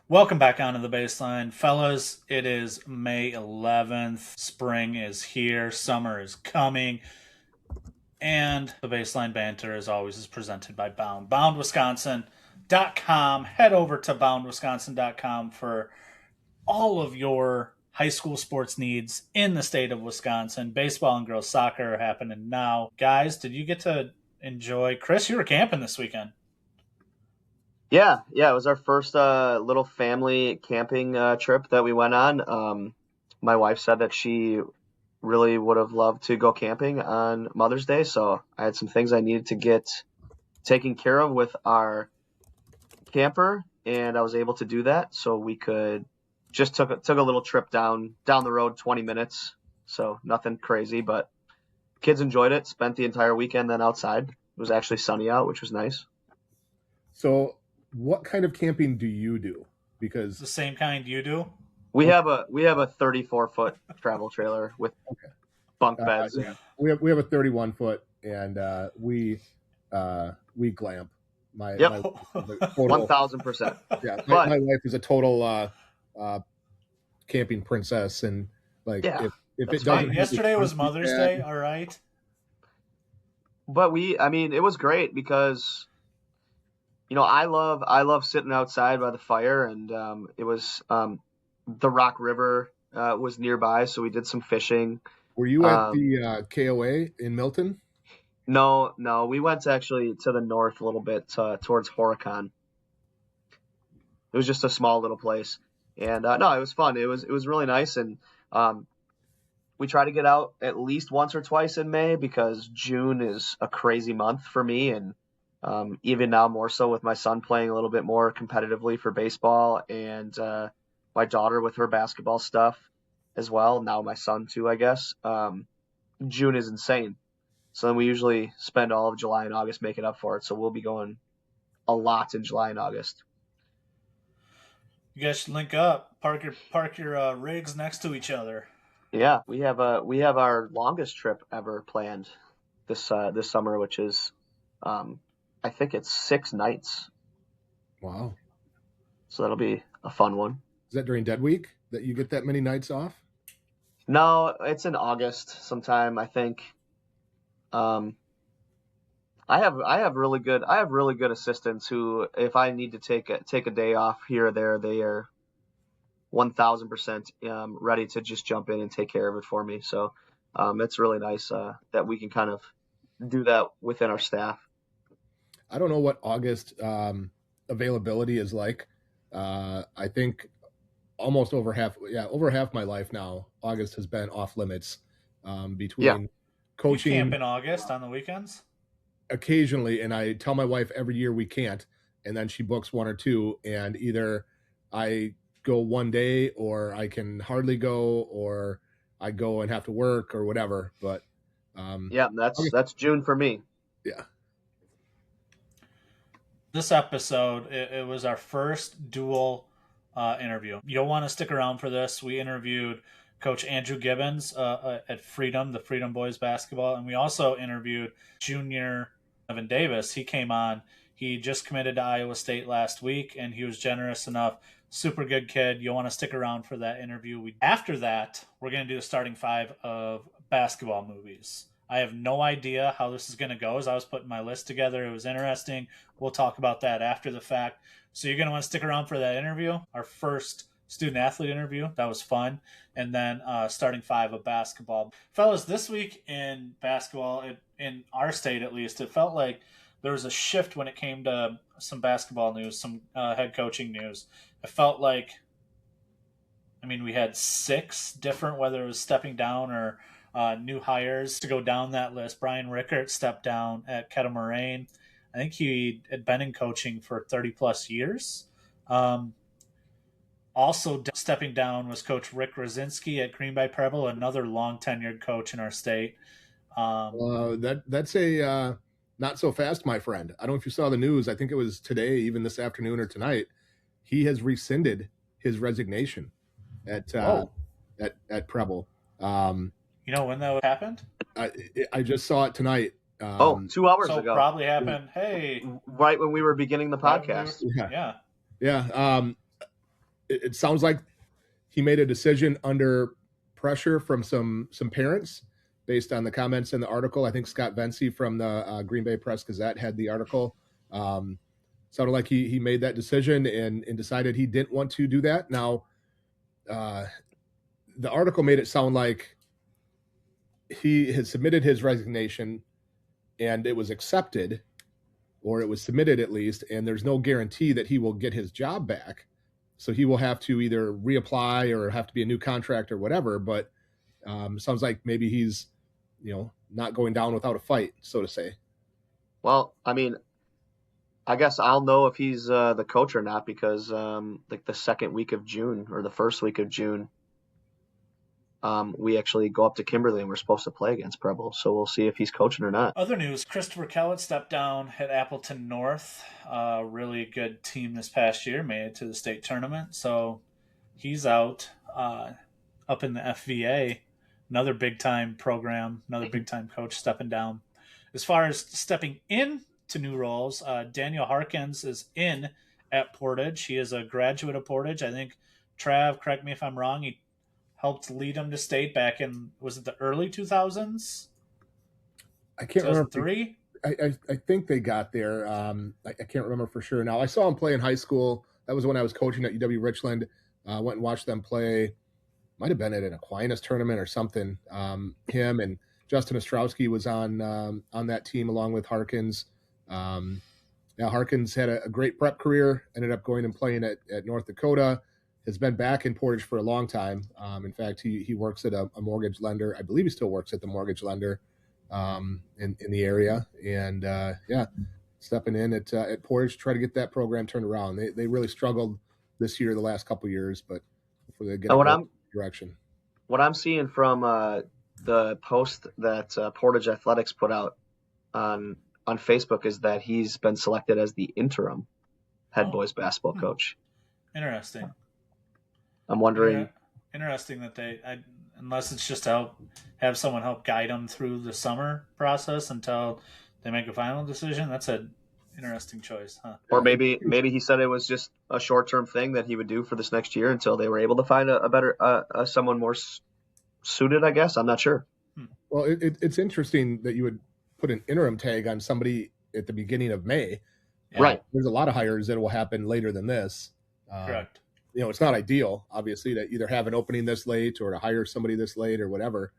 Welcome back onto the baseline. Fellas, it is May 11th. Spring is here. Summer is coming. And the baseline banter, as always, is presented by Bound. BoundWisconsin.com. Head over to BoundWisconsin.com for all of your high school sports needs in the state of Wisconsin. Baseball and girls soccer are happening now. Guys, did you get to enjoy? Chris, you were camping this weekend. Yeah, it was our first little family camping trip that we went on. My wife said that she really would have loved to go camping on Mother's Day, so I had some things I needed to get taken care of with our camper, and I was able to do that. So we could just took a little trip down the road, 20 minutes, so nothing crazy, but kids enjoyed it. Spent the entire weekend then outside. It was actually sunny out, which was nice. So, what kind of camping do you do? Because The same kind you do? We have a 34-foot travel trailer with bunk beds. yeah, we have a 31-foot, and we glamp. Yep. My wife is a total, 1000%. yeah, But my wife is a total camping princess, and like Yeah, if that's it fine. doesn't, Yesterday was Mother's Day, all right? but it was great because I love sitting outside by the fire, and it was the Rock River was nearby, so we did some fishing. Were you at Um, the KOA in Milton? no, we went actually to the north a little bit towards Horicon. It was just a small little place, and no, it was fun. It was really nice, and um, we try to get out at least once or twice in May because June is a crazy month for me, and even now more so with my son playing a little bit more competitively for baseball, and my daughter with her basketball stuff as well. Now my son too, I guess. June is insane. So then we usually spend all of July and August making up for it. So we'll be going a lot in July and August. You guys should link up. Park your rigs next to each other. Yeah, we have our longest trip ever planned this summer, which is I think it's 6 nights. Wow, So that'll be a fun one. is that during Dead Week that you get that many nights off? No, it's in August sometime, I think. Um, I have really good assistants who, if I need to take a day off here or there, they are 1000% ready to just jump in and take care of it for me. So it's really nice that we can kind of do that within our staff. I don't know what August availability is like. I think almost over half my life now, August has been off limits between Yeah. You coaching camp in August on the weekends? occasionally, and I tell my wife every year we can't, and then she books one or two, and either I go one day, or I can hardly go, or I go and have to work or whatever. But Yeah, that's June for me. yeah, This episode, it was our first dual interview. You'll want to stick around for this. We interviewed Coach Andrew Gibbons at Freedom, the Freedom Boys basketball, and we also interviewed junior Donovan Davis. He came on. He just committed to Iowa State last week, and he was generous enough. Super good kid. You'll want to stick around for that interview. After that, we're going to do the starting five of basketball movies. I have no idea how this is going to go. As I was putting my list together, it was interesting. We'll talk about that after the fact. So you're going to want to stick around for that interview, our first student athlete interview. That was fun. And then starting five of basketball. Fellas, this week in basketball, in our state at least, it felt like there was a shift when it came to some basketball news, some head coaching news. It felt like, we had six different, whether it was stepping down or new hires to go down that list. Brian Rickert stepped down at Kettle Moraine. I think he had been in coaching for 30 plus years. Also stepping down was Coach Rick Rosinski at Green Bay Preble, another long tenured coach in our state. that's a not so fast, my friend. I don't know if you saw the news. I think it was today, even this afternoon or tonight. He has rescinded his resignation at at Preble. You know when that happened? I just saw it tonight. 2 hours So ago, probably happened. Hey, right when we were beginning the podcast. Yeah. yeah. Yeah. it sounds like he made a decision under pressure from some parents based on the comments in the article. I think Scott Vency from the Green Bay Press Gazette had the article. Sounded like he made that decision and decided he didn't want to do that. Now, the article made it sound like he had submitted his resignation and it was accepted, or it was submitted at least, and there's no guarantee that he will get his job back. So he will have to either reapply or have to be a new contract or whatever. But sounds like maybe he's, not going down without a fight, so to say. Well, I mean, I guess I'll know if he's the coach or not because like the second week of June or the first week of June, we actually go up to Kimberly and we're supposed to play against Preble. So we'll see if he's coaching or not. Other news, Christopher Kellett stepped down at Appleton North. Really good team this past year, made it to the state tournament. So he's out up in the FVA. Another big-time program, another big-time coach stepping down. As far as stepping in to new roles, Daniel Harkins is in at Portage. He is a graduate of Portage. I think, Trav, correct me if I'm wrong, he helped lead them to state back in, was it the early 2000s? I can't remember. 2003? I think they got there. I can't remember for sure now. I saw him play in high school. That was when I was coaching at UW Richland. Went and watched them play. Might have been at an Aquinas tournament or something. Him and Justin Ostrowski was on that team along with Harkins. Harkins had a great prep career, ended up going and playing at North Dakota, has been back in Portage for a long time. In fact, he works at a mortgage lender. I believe he still works at the mortgage lender in the area. And stepping in at Portage to try to get that program turned around. They really struggled this year, the last couple of years, but hopefully they get in the direction. What I'm seeing from the post that Portage Athletics put out on Facebook is that he's been selected as the interim head boys basketball coach. Interesting. I'm wondering. Interesting that unless it's just to have someone help guide them through the summer process until they make a final decision. That's an interesting choice, huh? Or maybe he said it was just a short-term thing that he would do for this next year until they were able to find a better someone more suited, I guess. I'm not sure. Well, it's interesting that you would put an interim tag on somebody at the beginning of May. Right. There's a lot of hires that will happen later than this. Correct. It's not ideal, obviously, to either have an opening this late or to hire somebody this late or whatever.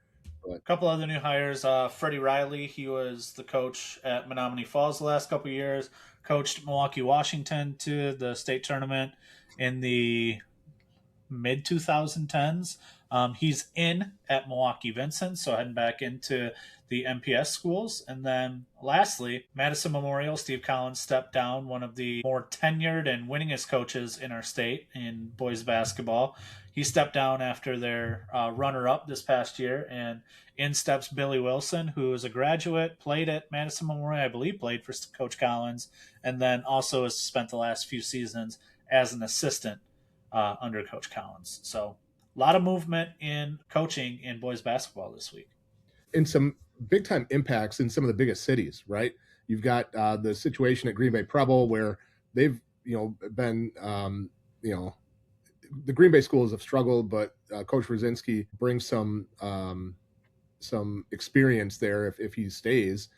But a couple other new hires. Freddie Riley, he was the coach at Menominee Falls the last couple of years, coached Milwaukee, Washington to the state tournament in the mid-2010s. He's in at Milwaukee Vincent, so heading back into the MPS schools. And then lastly, Madison Memorial, Steve Collins stepped down, one of the more tenured and winningest coaches in our state in boys basketball. He stepped down after their runner-up this past year, and in steps Billy Wilson, who is a graduate, played at Madison Memorial, I believe played for Coach Collins, and then also has spent the last few seasons as an assistant under Coach Collins. So a lot of movement in coaching in boys basketball this week. And some big-time impacts in some of the biggest cities, right? You've got the situation at Green Bay Preble where they've, been, the Green Bay schools have struggled, but Coach Rosinski brings some experience there if he stays.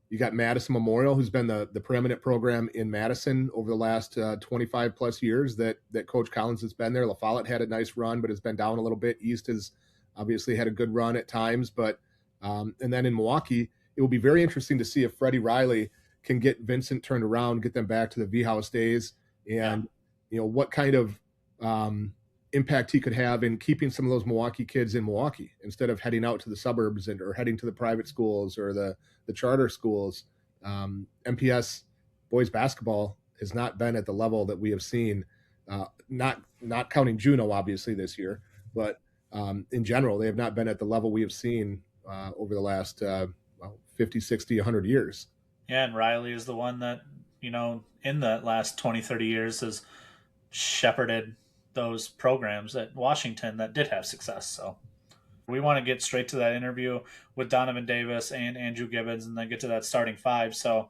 You got Madison Memorial, who's been the preeminent program in Madison over the last 25 plus years that Coach Collins has been there. La Follette had a nice run, but has been down a little bit. East has obviously had a good run at times, but and then in Milwaukee, it will be very interesting to see if Freddie Riley can get Vincent turned around, get them back to the V-House days, and what kind of impact he could have in keeping some of those Milwaukee kids in Milwaukee instead of heading out to the suburbs or heading to the private schools or the charter schools. MPS boys basketball has not been at the level that we have seen, not counting Juneau obviously this year, but in general, they have not been at the level we have seen over the last 50, 60, 100 years. Yeah, and Riley is the one that, in the last 20, 30 years has shepherded those programs at Washington that did have success. So we want to get straight to that interview with Donovan Davis and Andrew Gibbons and then get to that starting five. So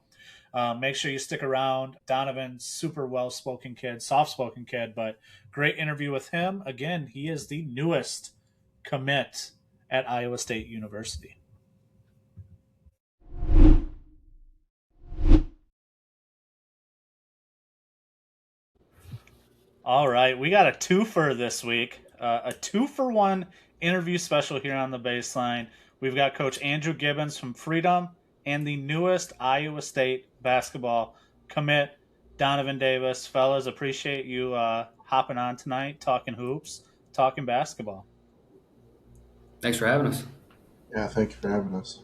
Make sure you stick around. Donovan's super well-spoken kid, soft-spoken kid, but great interview with him. Again, he is the newest commit at Iowa State University. All right, we got a twofer this week, a 2-for-1 interview special here on the Baseline. We've got Coach Andrew Gibbons from Freedom and the newest Iowa State basketball commit, Donovan Davis. Fellas, appreciate you hopping on tonight, talking hoops, talking basketball. Thanks for having us. Yeah, thank you for having us.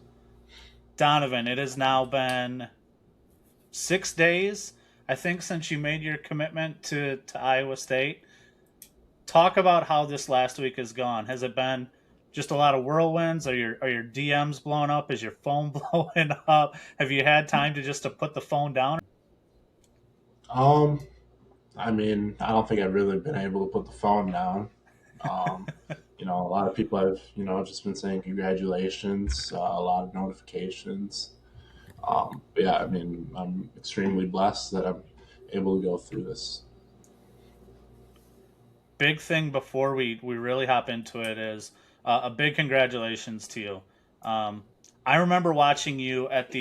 Donovan, it has now been 6 days, I think, since you made your commitment to Iowa State. Talk about how this last week has gone. Has it been just a lot of whirlwinds? Are your DMs blowing up? Is your phone blowing up? Have you had time to put the phone down? I mean, I don't think I've really been able to put the phone down. A lot of people have, just been saying congratulations, a lot of notifications. But yeah, I mean, I'm extremely blessed that I'm able to go through this. Big thing before we really hop into it is a big congratulations to you. I remember watching you at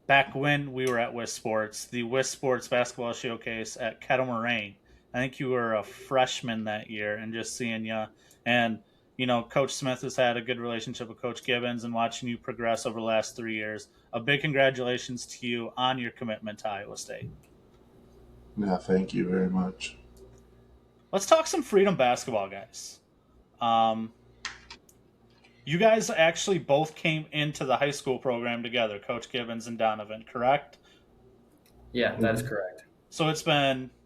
back when we were at WIS Sports, the WIS Sports Basketball Showcase at Kettle Moraine. I think you were a freshman that year, and just seeing you. And, Coach Smith has had a good relationship with Coach Gibbons, and watching you progress over the last 3 years. A big congratulations to you on your commitment to Iowa State. Yeah, thank you very much. Let's talk some Freedom basketball, guys. You guys actually both came into the high school program together, Coach Gibbons and Donovan, correct? Yeah, that is correct. So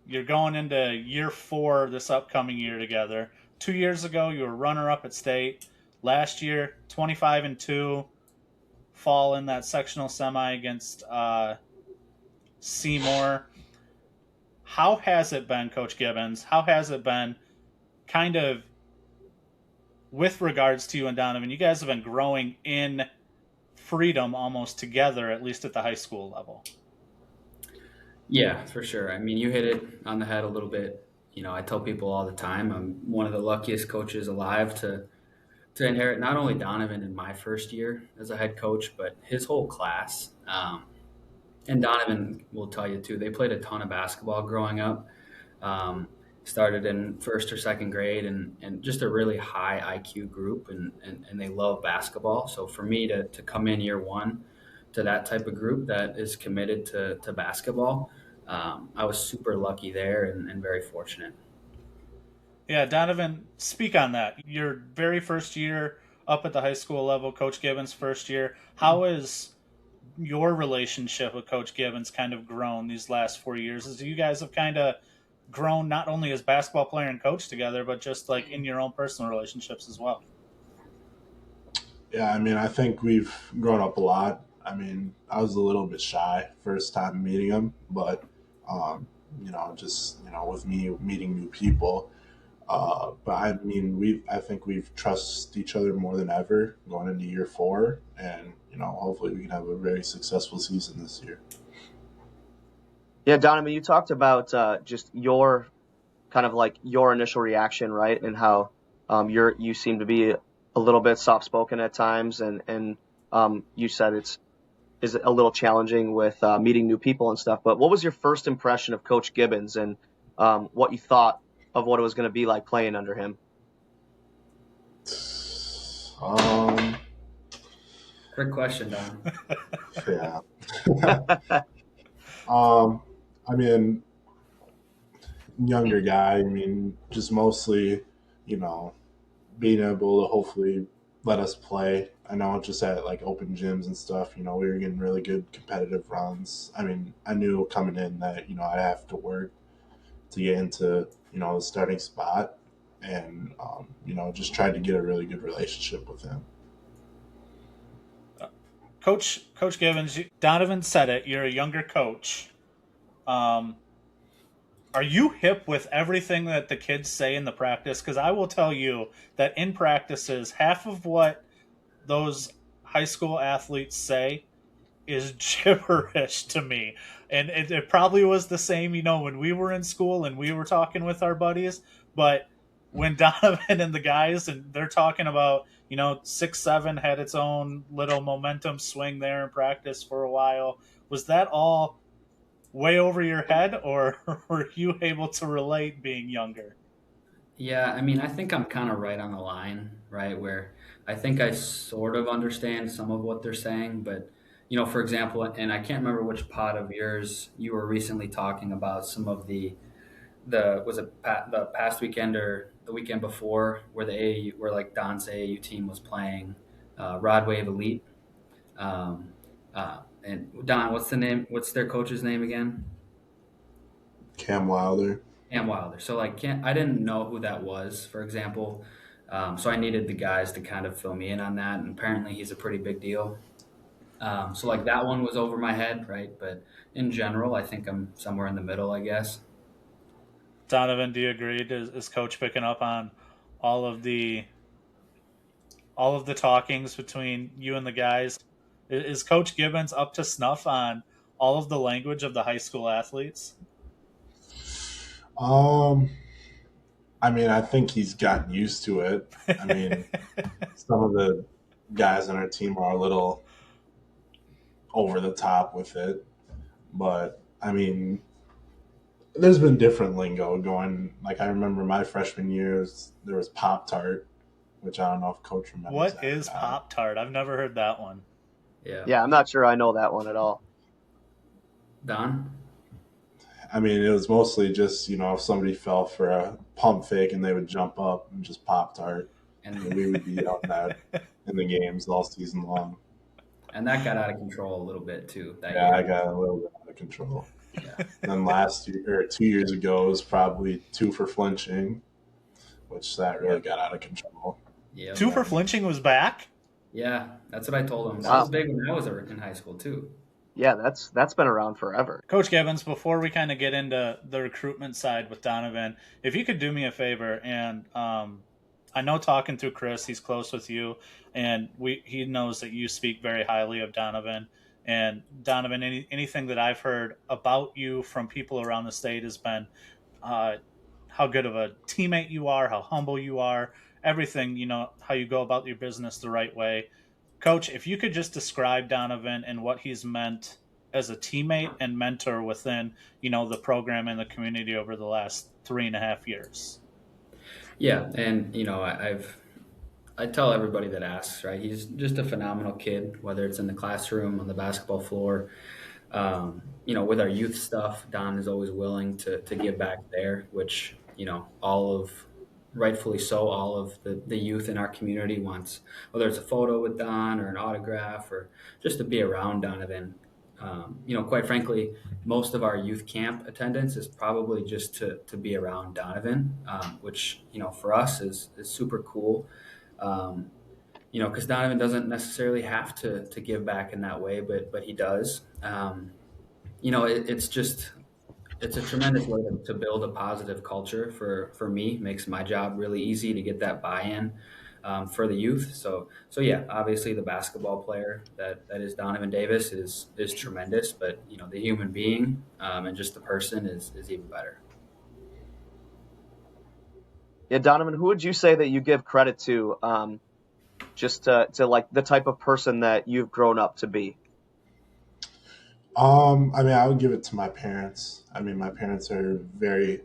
you're going into year 4 this upcoming year together. 2 years ago, you were runner-up at state. Last year, 25-2, fall in that sectional semi against Seymour. How has it been, Coach Gibbons? How has it been kind of with regards to you and Donovan? You guys have been growing in Freedom almost together, at least at the high school level. Yeah, for sure. I mean, you hit it on the head a little bit. I tell people all the time, I'm one of the luckiest coaches alive to inherit not only Donovan in my first year as a head coach, but his whole class. And Donovan will tell you too, they played a ton of basketball growing up. Started in first or second grade, and just a really high IQ group, and they love basketball. So for me to come in year 1 to that type of group that is committed to basketball, I was super lucky there and very fortunate. Yeah, Donovan, speak on that. Your very first year up at the high school level, Coach Gibbons' first year. How has your relationship with Coach Gibbons kind of grown these last 4 years? As you guys have kind of grown not only as basketball player and coach together, but just like in your own personal relationships as well. Yeah, I mean, I think we've grown up a lot. I mean, I was a little bit shy first time meeting him, but with me meeting new people. But I mean, I think we've trusted each other more than ever going into year 4, and hopefully we can have a very successful season this year. Yeah, Donovan, you talked about just your kind of like your initial reaction, right, and how you seem to be a little bit soft-spoken at times, and you said is a little challenging with meeting new people and stuff. But what was your first impression of Coach Gibbons, and what you thought of what it was going to be like playing under him? Great question, Don. Yeah. I mean, younger guy. I mean, just mostly, being able to hopefully let us play. I know just at like open gyms and stuff, we were getting really good competitive runs. I mean, I knew coming in that, I'd have to work to get into, the starting spot, and, just tried to get a really good relationship with him. Coach Gibbons, Donovan said it, you're a younger coach. Are you hip with everything that the kids say in the practice? Because I will tell you that in practices, half of what those high school athletes say is gibberish to me. And it probably was the same, when we were in school and we were talking with our buddies. But when Donovan and the guys, and they're talking about, 6-7 had its own little momentum swing there in practice for a while. Was that all way over your head, or were you able to relate being younger? Yeah, I mean, I think I'm kind of right on the line, right? Where I think I sort of understand some of what they're saying, but for example, and I can't remember which pod of yours you were recently talking about some of the was it the past weekend or the weekend before where the AAU where like Don's AAU team was playing Rod Wave Elite. And Don, what's the name? What's their coach's name again? Cam Wilder. Cam Wilder. So I didn't know who that was, for example. So I needed the guys to kind of fill me in on that. And apparently he's a pretty big deal. So like that one was over my head, right? But in general, I think I'm somewhere in the middle, I guess. Donovan, do you agree? Is Coach picking up on all of the talkings between you and the guys? Is Coach Gibbons up to snuff on all of the language of the high school athletes? I mean, I think he's gotten used to it. I mean, some of the guys on our team are a little over the top with it, but I mean, there's been different lingo going. Like I remember my freshman years, there was Pop Tart, which I don't know if Coach remembers. What is Pop Tart? I've never heard that one. Yeah, I'm not sure I know that one at all. Don? I mean, it was mostly just, if somebody fell for a pump fake and they would jump up and just Pop Tart. And we would be out that in the games all season long. And that got out of control a little bit too. I got a little bit out of control. Yeah. And then last year, or 2 years ago, was probably 2 for flinching, which that really got out of control. Yeah. 2 for flinching was back? Yeah, that's what I told him. That was big when I was in high school too. Yeah, that's been around forever. Coach Gibbons, before we kind of get into the recruitment side with Donovan, if you could do me a favor, and I know talking through Chris, he's close with you, and he knows that you speak very highly of Donovan. And Donovan, anything that I've heard about you from people around the state has been how good of a teammate you are, how humble you are, everything, how you go about your business the right way. Coach, if you could just describe Donovan and what he's meant as a teammate and mentor within, the program and the community over the last 3.5 years. Yeah, and I tell everybody that asks, right? He's just a phenomenal kid, whether it's in the classroom, on the basketball floor. With our youth stuff, Don is always willing to give back there, which, rightfully so, all of the youth in our community wants, whether it's a photo with Don or an autograph or just to be around Donovan. Quite frankly, most of our youth camp attendance is probably just to be around Donovan, which, for us is super cool. Because Donovan doesn't necessarily have to give back in that way, but he does. It's a tremendous way to build a positive culture for me. Makes my job really easy to get that buy-in for the youth. So yeah, obviously the basketball player that is Donovan Davis is tremendous, but the human being and just the person is even better. Yeah, Donovan, who would you say that you give credit to, just to like the type of person that you've grown up to be? I mean, I would give it to my parents. I mean, my parents are very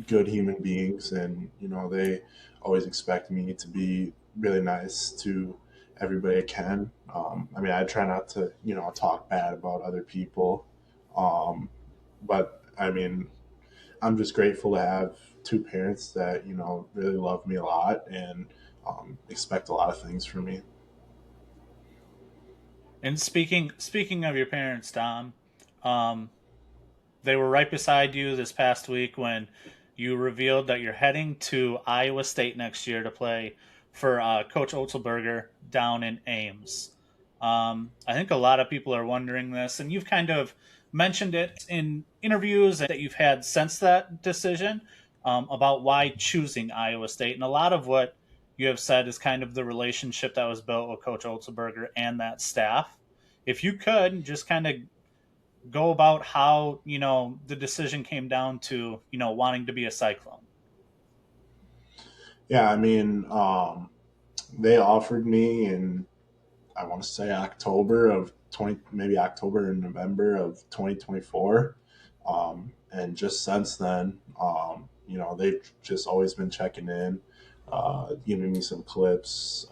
good human beings, and they always expect me to be really nice to everybody I can. I mean, I try not to talk bad about other people, but I mean, I'm just grateful to have 2 parents that really love me a lot and expect a lot of things from me. And speaking of your parents, Tom, they were right beside you this past week when you revealed that you're heading to Iowa State next year to play for Coach Otzelberger down in Ames. I think a lot of people are wondering this, and you've kind of mentioned it in interviews that you've had since that decision about why choosing Iowa State. And a lot of what you have said is kind of the relationship that was built with Coach Otzelberger and that staff. if you could just kind of go about how, the decision came down to, wanting to be a Cyclone. Yeah, I mean, they offered me in, I want to say October of 20, maybe October and November of 2024. And just since then, they've just always been checking in, giving me some clips,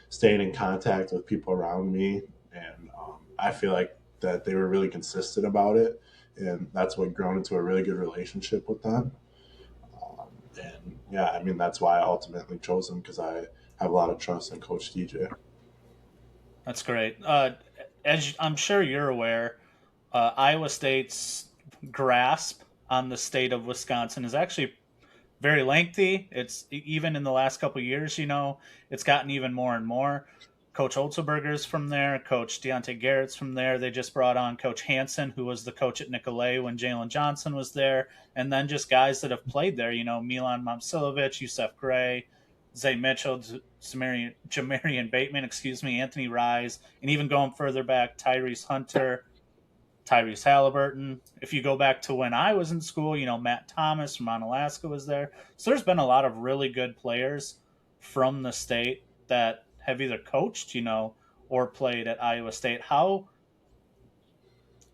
staying in contact with people around me. And I feel like that they were really consistent about it. And that's what grown into a really good relationship with them. And yeah, I mean, that's why I ultimately chose them, because I have a lot of trust in Coach DJ. That's great. As I'm sure you're aware, Iowa State's grasp on the state of Wisconsin is actually very lengthy. It's even in the last couple of years, it's gotten even more and more. Coach Otzelberger's from there. Coach Deontay Garrett's from there. They just brought on Coach Hansen, who was the coach at Nicolay when Jalen Johnson was there. And then just guys that have played there, Milan Momcilovic, Yusef Gray, Zay Mitchell, Jamarian Bateman, Anthony Rise, and even going further back, Tyrese Hunter, Tyrese Halliburton. If you go back to when I was in school, Matt Thomas from Onalaska was there. So there's been a lot of really good players from the state that have either coached, or played at Iowa State. How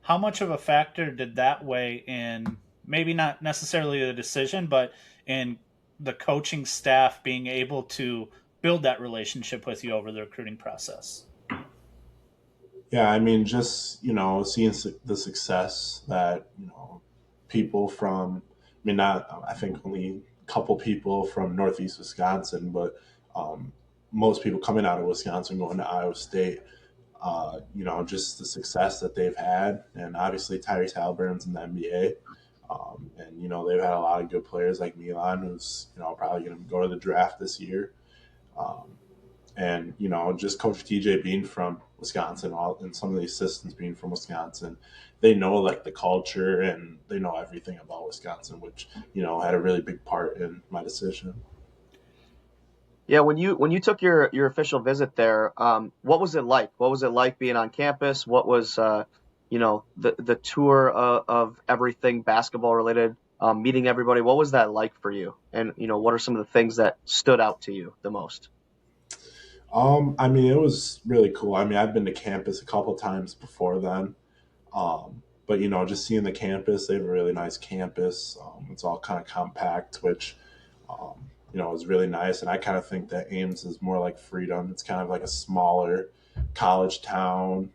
much of a factor did that weigh in, maybe not necessarily the decision, but in the coaching staff being able to build that relationship with you over the recruiting process? Yeah, I mean, just seeing the success that people from, I mean, not, I think only a couple people from Northeast Wisconsin, but most people coming out of Wisconsin going to Iowa State. Just the success that they've had, and obviously Tyrese Halliburton's in the NBA. And they've had a lot of good players like Milan, who's probably going to go to the draft this year. And just Coach TJ being from Wisconsin, and some of the assistants being from Wisconsin, they know like the culture and they know everything about Wisconsin, which had a really big part in my decision. Yeah, when you took your official visit there, what was it like? What was it like being on campus? What was the tour of everything basketball related, meeting everybody? What was that like for you? And what are some of the things that stood out to you the most? I mean, it was really cool. I mean, I've been to campus a couple times before then. But just seeing the campus, they have a really nice campus. It's all kind of compact, which is really nice. And I kind of think that Ames is more like Freedom. It's kind of like a smaller college town,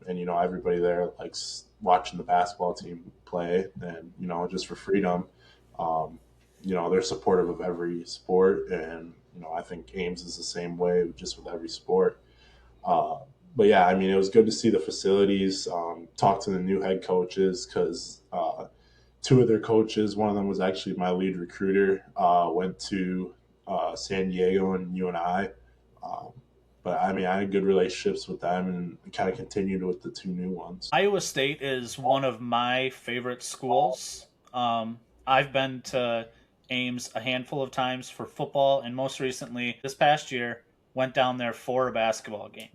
and everybody there likes watching the basketball team play. And just for Freedom, they're supportive of every sport, and I think Ames is the same way, just with every sport. But yeah, I mean, it was good to see the facilities, talk to the new head coaches, because two of their coaches, one of them was actually my lead recruiter, went to San Diego and UNI. But I mean, I had good relationships with them and kind of continued with the two new ones. Iowa State is one of my favorite schools. I've been to Ames a handful of times for football, and most recently, this past year, went down there for a basketball game.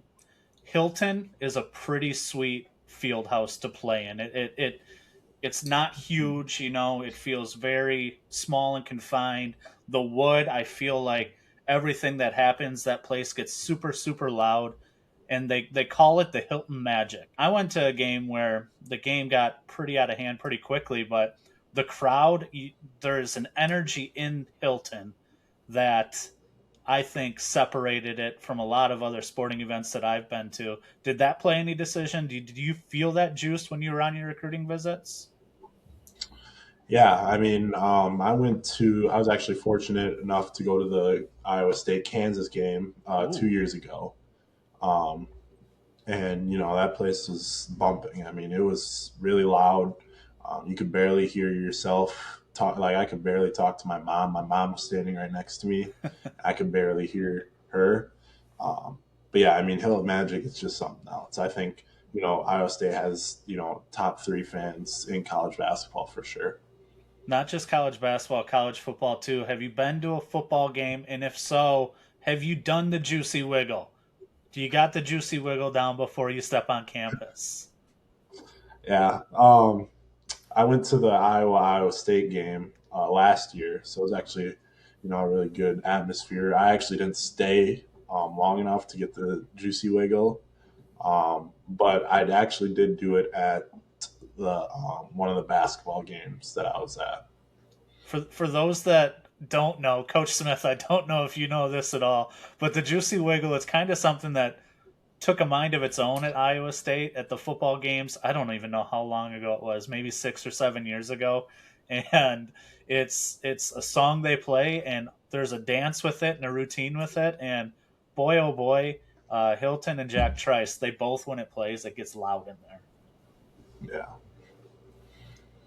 Hilton is a pretty sweet field house to play in. It's not huge, it feels very small and confined. The wood, I feel like everything that happens, that place gets super, super loud, and they call it the Hilton Magic. I went to a game where the game got pretty out of hand pretty quickly, but the crowd, there's an energy in Hilton that I think separated it from a lot of other sporting events that I've been to. Did that play any decision? Did you feel that juice when you were on your recruiting visits? Yeah, I mean, I was actually fortunate enough to go to the Iowa State Kansas game 2 years ago. Um, and, that place was bumping. I mean, it was really loud. You could barely hear yourself talk. Like, I could barely talk to my mom. My mom was standing right next to me. I could barely hear her. But yeah, I mean, Hill of Magic is just something else. I think, Iowa State has, top 3 fans in college basketball for sure. Not just college basketball, college football too. Have you been to a football game? And if so, have you done the Juicy Wiggle? Do you got the juicy wiggle down before you step on campus? Yeah. I went to the Iowa State game last year, so it was actually, a really good atmosphere. I actually didn't stay long enough to get the juicy wiggle, but I actually did do it at the one of the basketball games that I was at. For those that don't know, Coach Smith, I don't know if you know this at all, but the juicy wiggle is kind of something that took a mind of its own at Iowa State at the football games. I don't even know how long ago it was, maybe 6 or 7 years ago. And it's a song they play, and there's a dance with it and a routine with it. And boy, oh boy, Hilton and Jack Trice, they both, when it plays, it gets loud in there. Yeah.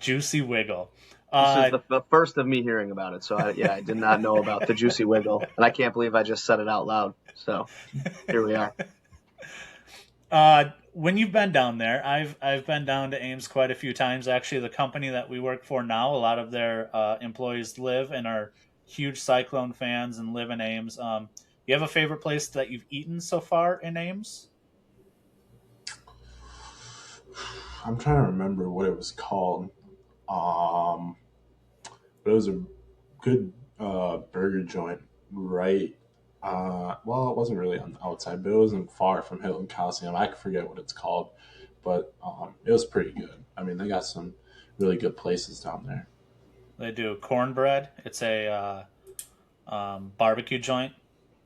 Juicy wiggle. This is the first of me hearing about it. So, I did not know about the juicy wiggle. And I can't believe I just said it out loud. So, here we are. When you've been down there, I've been down to Ames quite a few times. Actually, the company that we work for now, a lot of their employees live and are huge Cyclone fans and live in Ames. You have a favorite place that you've eaten so far in Ames? I'm trying to remember what it was called. But it was a good burger joint, right? Well, it wasn't really on the outside, but it wasn't far from Hilton Coliseum. I forget what it's called, but it was pretty good. I mean, they got some really good places down there. They do cornbread. It's a barbecue joint.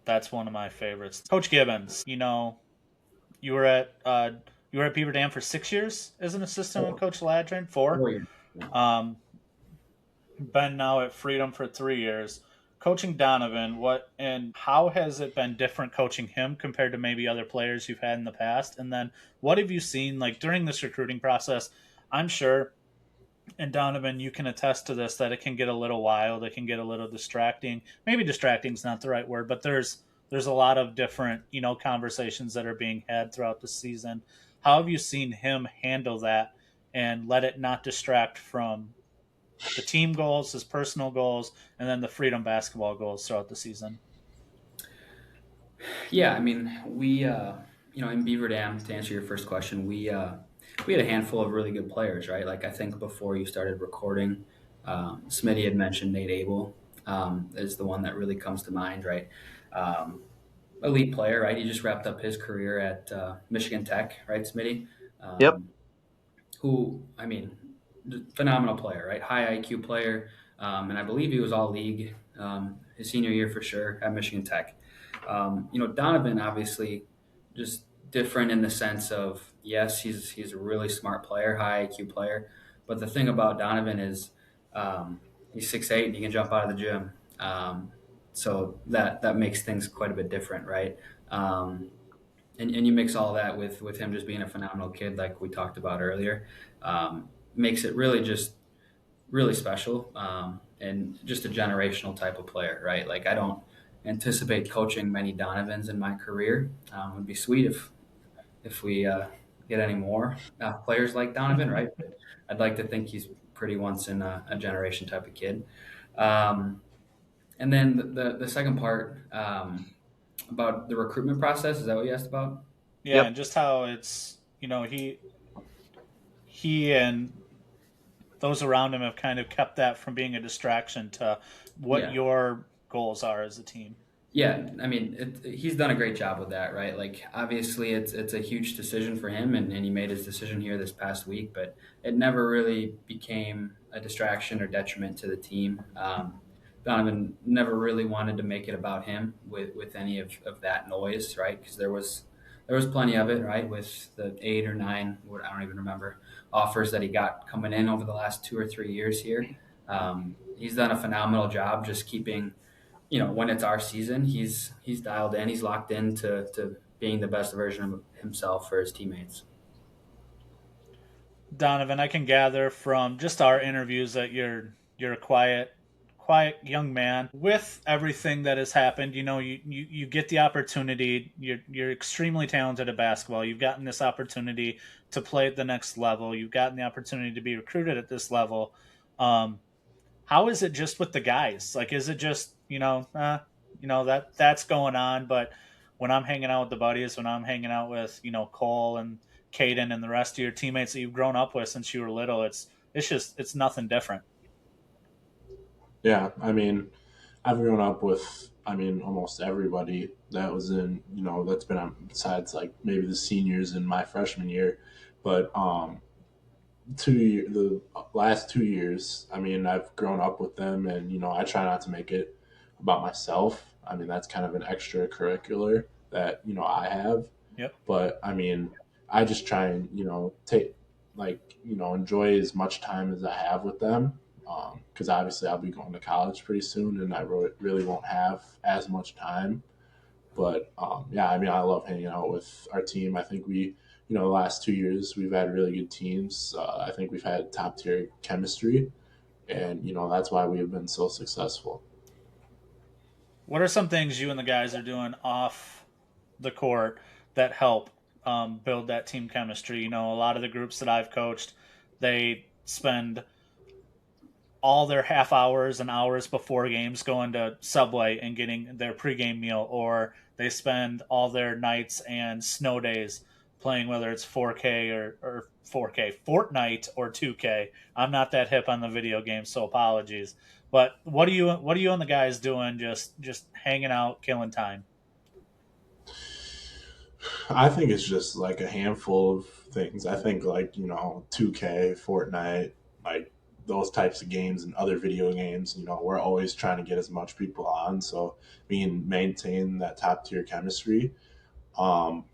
That's one of my favorites. Coach Gibbons, you were at Beaver Dam for 6 years as an assistant with Coach Ladrin. 4. 4 years. Been now at Freedom for 3 years. Coaching Donovan, how has it been different coaching him compared to maybe other players you've had in the past? And then what have you seen like during this recruiting process? I'm sure, and Donovan, you can attest to this, that it can get a little wild. It can get a little distracting. Maybe distracting is not the right word, but there's a lot of different, conversations that are being had throughout the season. How have you seen him handle that and let it not distract from the team goals, his personal goals, and then the Freedom basketball goals throughout the season? Yeah, I mean, we, in Beaver Dam, to answer your first question, we had a handful of really good players, right? Like I think before you started recording, Smitty had mentioned Nate Abel is the one that really comes to mind, right? Elite player, right? He just wrapped up his career at Michigan Tech, right, Smitty? Yep. Who, I mean, phenomenal player, right? High IQ player, and I believe he was all league his senior year for sure at Michigan Tech. Donovan obviously just different in the sense of yes, he's a really smart player, high IQ player, but the thing about Donovan is he's 6'8" and he can jump out of the gym, so that makes things quite a bit different, right? And you mix all that with him just being a phenomenal kid, like we talked about earlier. Makes it really just really special and just a generational type of player, right? Like I don't anticipate coaching many Donovans in my career. It would be sweet if we get any more players like Donovan, right? But I'd like to think he's pretty once in a generation type of kid. And then the second part about the recruitment process, is that what you asked about? Yeah, Yep. and just how it's, he and those around him have kind of kept that from being a distraction to what your goals are as a team. Yeah, I mean, he's done a great job with that, right? Like, obviously, it's a huge decision for him, and he made his decision here this past week, but it never really became a distraction or detriment to the team. Donovan never really wanted to make it about him with any of that noise, right? Because there was plenty of it, right? With the 8 or 9, I don't even remember, offers that he got coming in over the last 2 or 3 years here. He's done a phenomenal job just keeping, when it's our season, he's dialed in, he's locked in to being the best version of himself for his teammates. Donovan, I can gather from just our interviews that you're a quiet young man. With everything that has happened, you get the opportunity. You're extremely talented at basketball. You've gotten this opportunity to play at the next level. You've gotten the opportunity to be recruited at this level. How is it just with the guys? Like, is it just that's going on? But when I'm hanging out with the buddies, when I'm hanging out with, Cole and Caden and the rest of your teammates that you've grown up with since you were little, it's nothing different. Yeah, I mean, I've grown up with, I mean, almost everybody that was in, that's been on, besides like maybe the seniors in my freshman year. But the last 2 years, I mean, I've grown up with them, and I try not to make it about myself. I mean, that's kind of an extracurricular that I have. Yep. But I mean, I just try and take enjoy as much time as I have with them, because obviously I'll be going to college pretty soon, and I really won't have as much time. But yeah, I mean, I love hanging out with our team. I think the last 2 years we've had really good teams. I think we've had top tier chemistry, and that's why we have been so successful. What are some things you and the guys are doing off the court that help build that team chemistry? A lot of the groups that I've coached, they spend all their half hours and hours before games going to Subway and getting their pregame meal, or they spend all their nights and snow days playing, whether it's 4K or 4K, Fortnite or 2K. I'm not that hip on the video game, so apologies. But what are you and the guys doing? Just hanging out, killing time. I think it's just like a handful of things. I think 2K, Fortnite, like those types of games and other video games, we're always trying to get as much people on. So we can maintain that top tier chemistry. Um,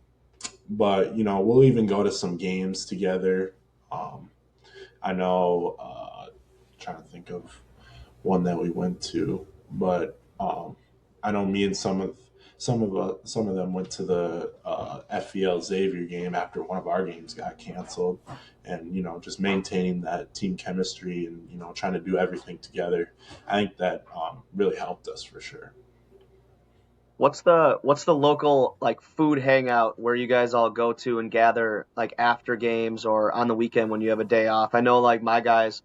but we'll even go to some games together. Um, I know, trying to think of one that we went to, but I know me and some of them went to the FVL Xavier game after one of our games got canceled, and just maintaining that team chemistry and trying to do everything together. I think that really helped us for sure. What's the local like food hangout where you guys all go to and gather like after games or on the weekend when you have a day off? I know like my guys,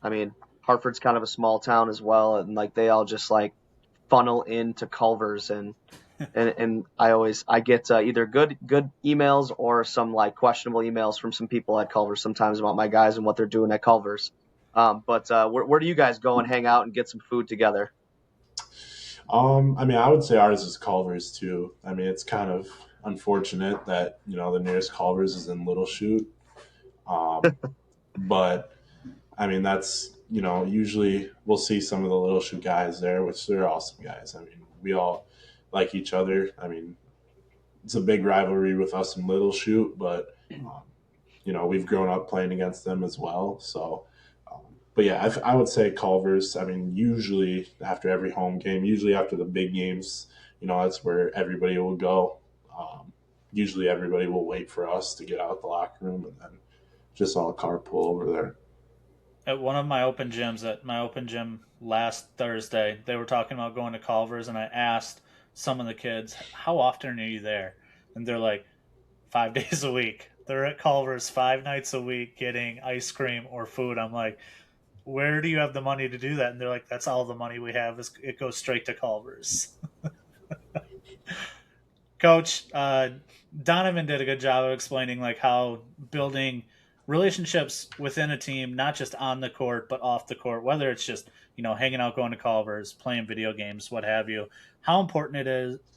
I mean, Hartford's kind of a small town as well, and like they all just like funnel into Culver's, and I get either good emails or some like questionable emails from some people at Culver's sometimes about my guys and what they're doing at Culver's. But where do you guys go and hang out and get some food together? I mean, I would say ours is Culver's too. I mean, it's kind of unfortunate that the nearest Culver's is in Little Chute, but I mean, that's usually we'll see some of the Little Chute guys there, which they're awesome guys. I mean, we all like each other. I mean, it's a big rivalry with us in Little Chute, but we've grown up playing against them as well. So, but yeah, I would say Culver's. I mean, usually after every home game, usually after the big games, that's where everybody will go. Usually everybody will wait for us to get out of the locker room, and then just all carpool over there. At one of my open gyms, at my open gym last Thursday, they were talking about going to Culver's, and I asked some of the kids, "How often are you there?" And they're like, 5 days a week. They're at Culver's 5 nights a week getting ice cream or food. I'm like, where do you have the money to do that? And they're like, that's all the money we have. It goes straight to Culver's. Coach, Donovan did a good job of explaining like how building relationships within a team, not just on the court but off the court, whether it's just hanging out, going to Culver's, playing video games, what have you. How important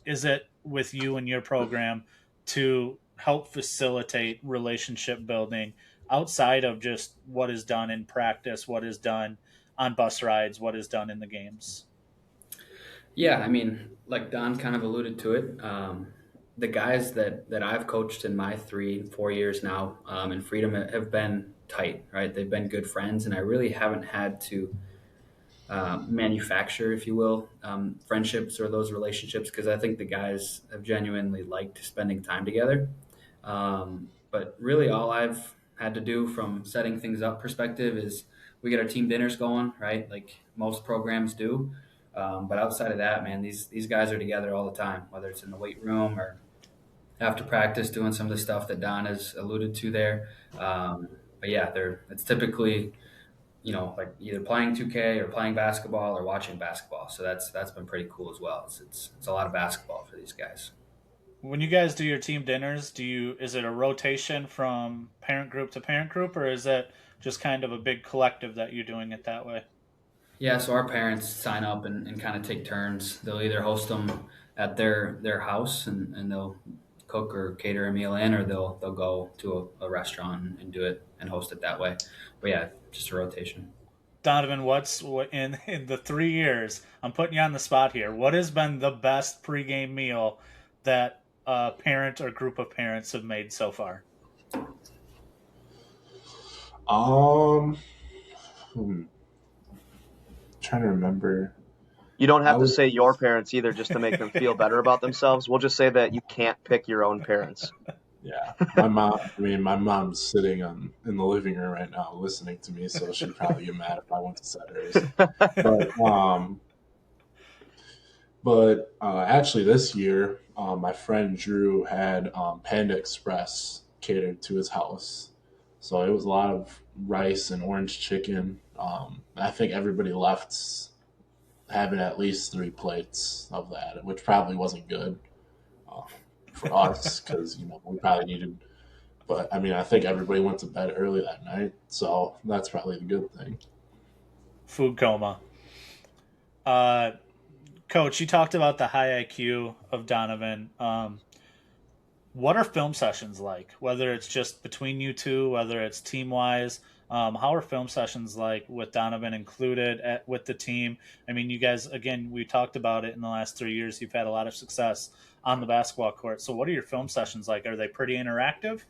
is it with you and your program to help facilitate relationship building outside of just what is done in practice, what is done on bus rides, what is done in the games? Yeah, I mean, like Don kind of alluded to it. The guys that I've coached in my 3-4 years now in Freedom have been tight, right? They've been good friends, and I really haven't had to manufacture, if you will, friendships or those relationships, because I think the guys have genuinely liked spending time together. But really, all I've had to do from setting things up perspective is we get our team dinners going, right? Like most programs do. But outside of that, man, these guys are together all the time, whether it's in the weight room or after practice doing some of the stuff that Don has alluded to there. But yeah, it's typically, like either playing 2K or playing basketball or watching basketball. So that's been pretty cool as well. It's a lot of basketball for these guys. When you guys do your team dinners, is it a rotation from parent group to parent group, or is it just kind of a big collective that you're doing it that way? Yeah, so our parents sign up and kind of take turns. They'll either host them at their house and they'll cook or cater a meal in, or they'll go to a restaurant and do it and host it that way. But yeah, just a rotation. Donovan, what in the 3 years? I'm putting you on the spot here. What has been the best pregame meal that a parent or group of parents have made so far? Um, hmm, trying to remember. You don't I have to would, say your parents either just to make them feel better about themselves. We'll just say that you can't pick your own parents. yeah, my mom. I mean, my mom's sitting in the living room right now listening to me, so she'd probably get mad if I went to set hers. But actually, this year, my friend Drew had Panda Express catered to his house, so it was a lot of rice and orange chicken. I think everybody left having at least 3 plates of that, which probably wasn't good uh, for us because we probably needed. But I mean, I think everybody went to bed early that night, so that's probably the good thing. Food coma. Uh, Coach, you talked about the high IQ of Donovan. What are film sessions like? Whether it's just between you two, whether it's team wise, how are film sessions like with Donovan included with the team? I mean, you guys, again, we talked about it in the last 3 years. You've had a lot of success on the basketball court. So, what are your film sessions like? Are they pretty interactive?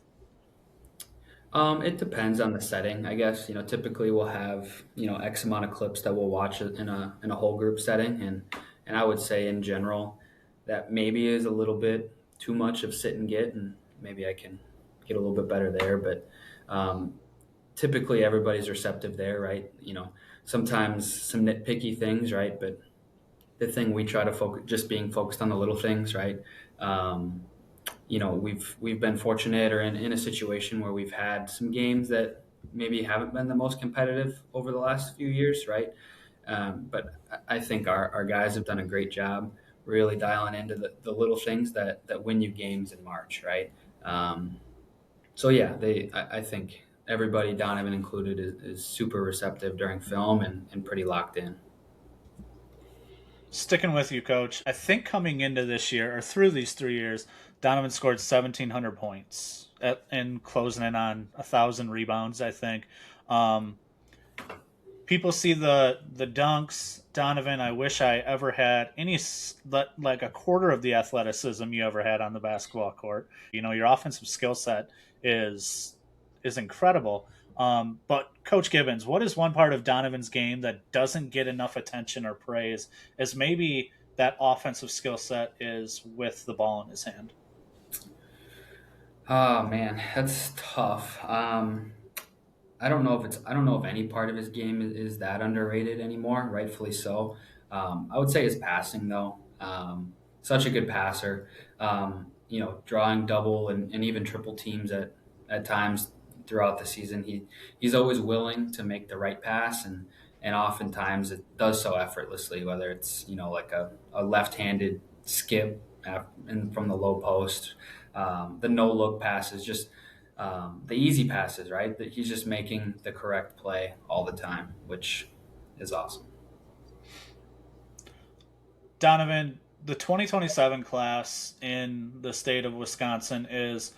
It depends on the setting, I guess. Typically we'll have X amount of clips that we'll watch in a whole group setting, and I would say in general that maybe is a little bit too much of sit and get, and maybe I can get a little bit better there. But um, typically everybody's receptive there, right? Sometimes some nitpicky things, right? But the thing we try to focus, just being focused on the little things, right? Um, we've been fortunate or in a situation where we've had some games that maybe haven't been the most competitive over the last few years, right? But I think our guys have done a great job really dialing into the little things that win you games in March, right? Um, so yeah, I think everybody, Donovan included, is super receptive during film and pretty locked in. Sticking with you, Coach. I think coming into this year or through these 3 years, Donovan scored 1,700 points and closing in on 1,000 rebounds. I think people see the dunks. Donovan, I wish I ever had like a quarter of the athleticism you ever had on the basketball court. Your offensive skill set is is incredible. But Coach Gibbons, what is one part of Donovan's game that doesn't get enough attention or praise? As maybe that offensive skill set is with the ball in his hand. Oh man, that's tough. I don't know if any part of his game is that underrated anymore. Rightfully so. I would say his passing though. Such a good passer. Drawing double and even triple teams at times throughout the season. He's always willing to make the right pass and oftentimes it does so effortlessly. Whether it's like a left-handed skip from the low post, the no look passes, just the easy passes, right? That he's just making the correct play all the time, which is awesome. Donovan, the 2027 class in the state of Wisconsin is,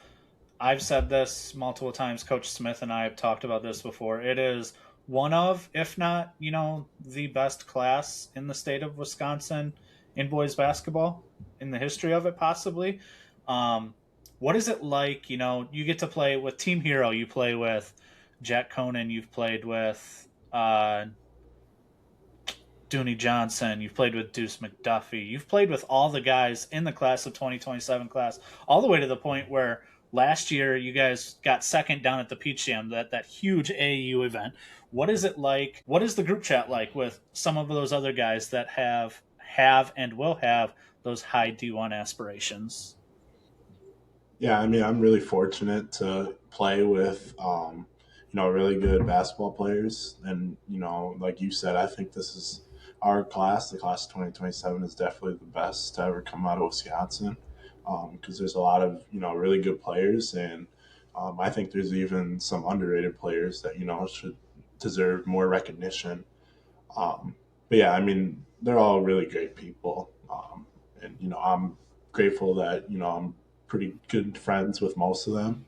I've said this multiple times. Coach Smith and I have talked about this before. It is one of, if not, the best class in the state of Wisconsin in boys basketball in the history of it, possibly. Um, what is it like? You get to play with Team Hero. You play with Jack Conan. You've played with Dooney Johnson. You've played with Deuce McDuffie. You've played with all the guys in the class of 2027 class, all the way to the point where last year you guys got second down at the Peach Jam, that huge AAU event. What is it like? What is the group chat like with some of those other guys that have and will have those high D1 aspirations? Yeah, I mean, I'm really fortunate to play with, really good basketball players. And, like you said, I think this is our class. The class of 2027 is definitely the best to ever come out of Wisconsin. because there's a lot of really good players, and I think there's even some underrated players that should deserve more recognition. But yeah, I mean, they're all really great people, and I'm grateful that I'm pretty good friends with most of them,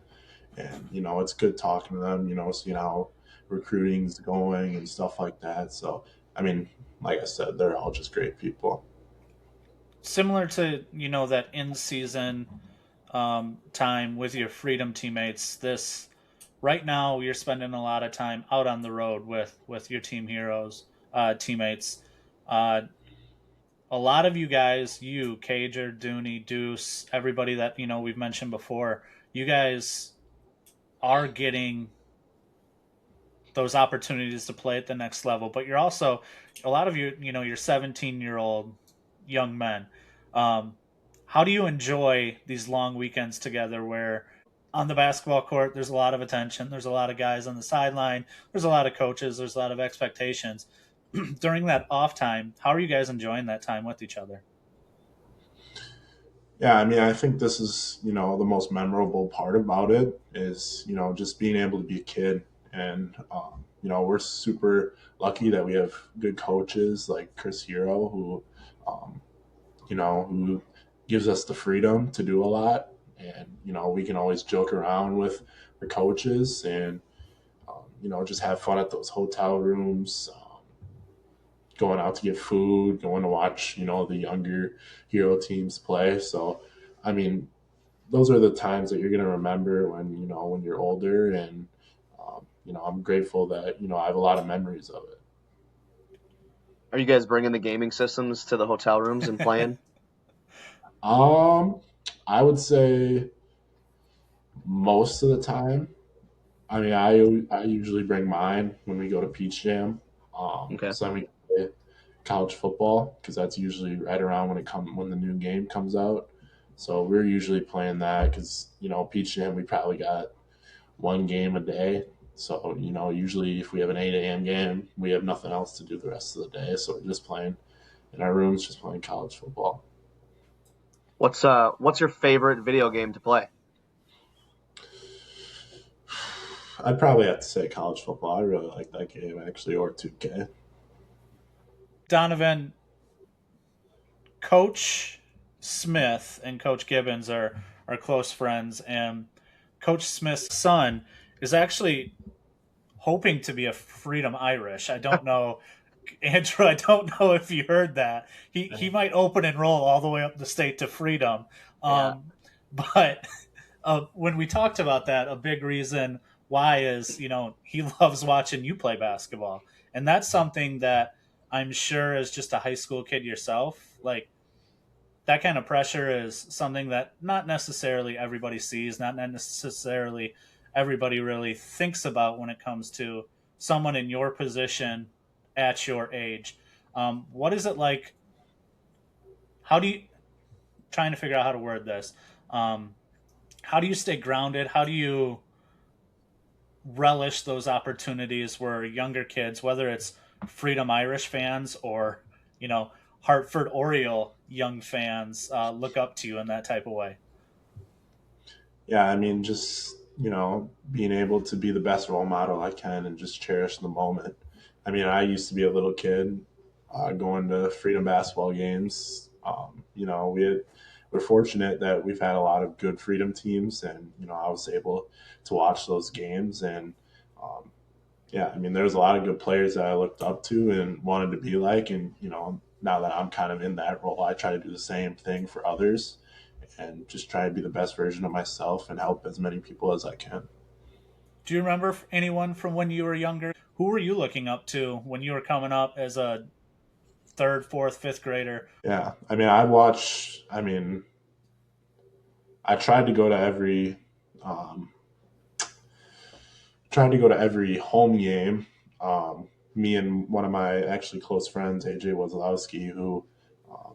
and it's good talking to them, seeing how recruiting's going and stuff like that. So I mean, like I said, they're all just great people. Similar to that in season time with your Freedom teammates. This right now you're spending a lot of time out on the road with your team heroes, teammates. Uh, a lot of you guys, you Cager, Dooney, Deuce, everybody that we've mentioned before, you guys are getting those opportunities to play at the next level. But you're also a lot of you, you're 17-year-old young men. How do you enjoy these long weekends together where on the basketball court there's a lot of attention, there's a lot of guys on the sideline, there's a lot of coaches, there's a lot of expectations. During that off time, how are you guys enjoying that time with each other? Yeah, I mean, I think this is, the most memorable part about it is, just being able to be a kid. And, we're super lucky that we have good coaches like Chris Hero, um, who gives us the freedom to do a lot. And, we can always joke around with the coaches and, just have fun at those hotel rooms, going out to get food, going to watch, the younger hero teams play. So, I mean, those are the times that you're going to remember when you're older. And, I'm grateful that, I have a lot of memories of it. Are you guys bringing the gaming systems to the hotel rooms and playing? I would say most of the time. I mean, I usually bring mine when we go to Peach Jam. Okay. So then we play college football because that's usually right around when the new game comes out. So we're usually playing that because Peach Jam we probably got one game a day. So usually if we have an 8 a.m. game, we have nothing else to do the rest of the day. So we're just playing in our rooms, just playing college football. What's your favorite video game to play? I'd probably have to say college football. I really like that game actually, or 2K. Donovan, Coach Smith and Coach Gibbons are close friends, and Coach Smith's son is actually hoping to be a Freedom Irish. I don't know, Andrew. I don't know if you heard that. He might open and roll all the way up the state to Freedom. But when we talked about that, a big reason why is he loves watching you play basketball, and that's something that I'm sure as just a high school kid yourself, like that kind of pressure is something that not necessarily everybody sees, not necessarily everybody really thinks about when it comes to someone in your position at your age. What is it like? How do you trying to figure out how to word this? How do you stay grounded? How do you relish those opportunities where younger kids, whether it's Freedom Irish fans or Hartford Oriole young fans, look up to you in that type of way? Yeah, I mean, just being able to be the best role model I can and just cherish the moment. I mean, I used to be a little kid going to Freedom basketball games. We're fortunate that we've had a lot of good Freedom teams, and I was able to watch those games. And yeah, I mean, there's a lot of good players that I looked up to and wanted to be like. And now that I'm kind of in that role, I try to do the same thing for others and just try to be the best version of myself and help as many people as I can. Do you remember anyone from when you were younger? Who were you looking up to when you were coming up as a third, fourth, fifth grader? Yeah, I mean, I um, tried to go to every home game. Me and one of my actually close friends, AJ Wazlowski, who um,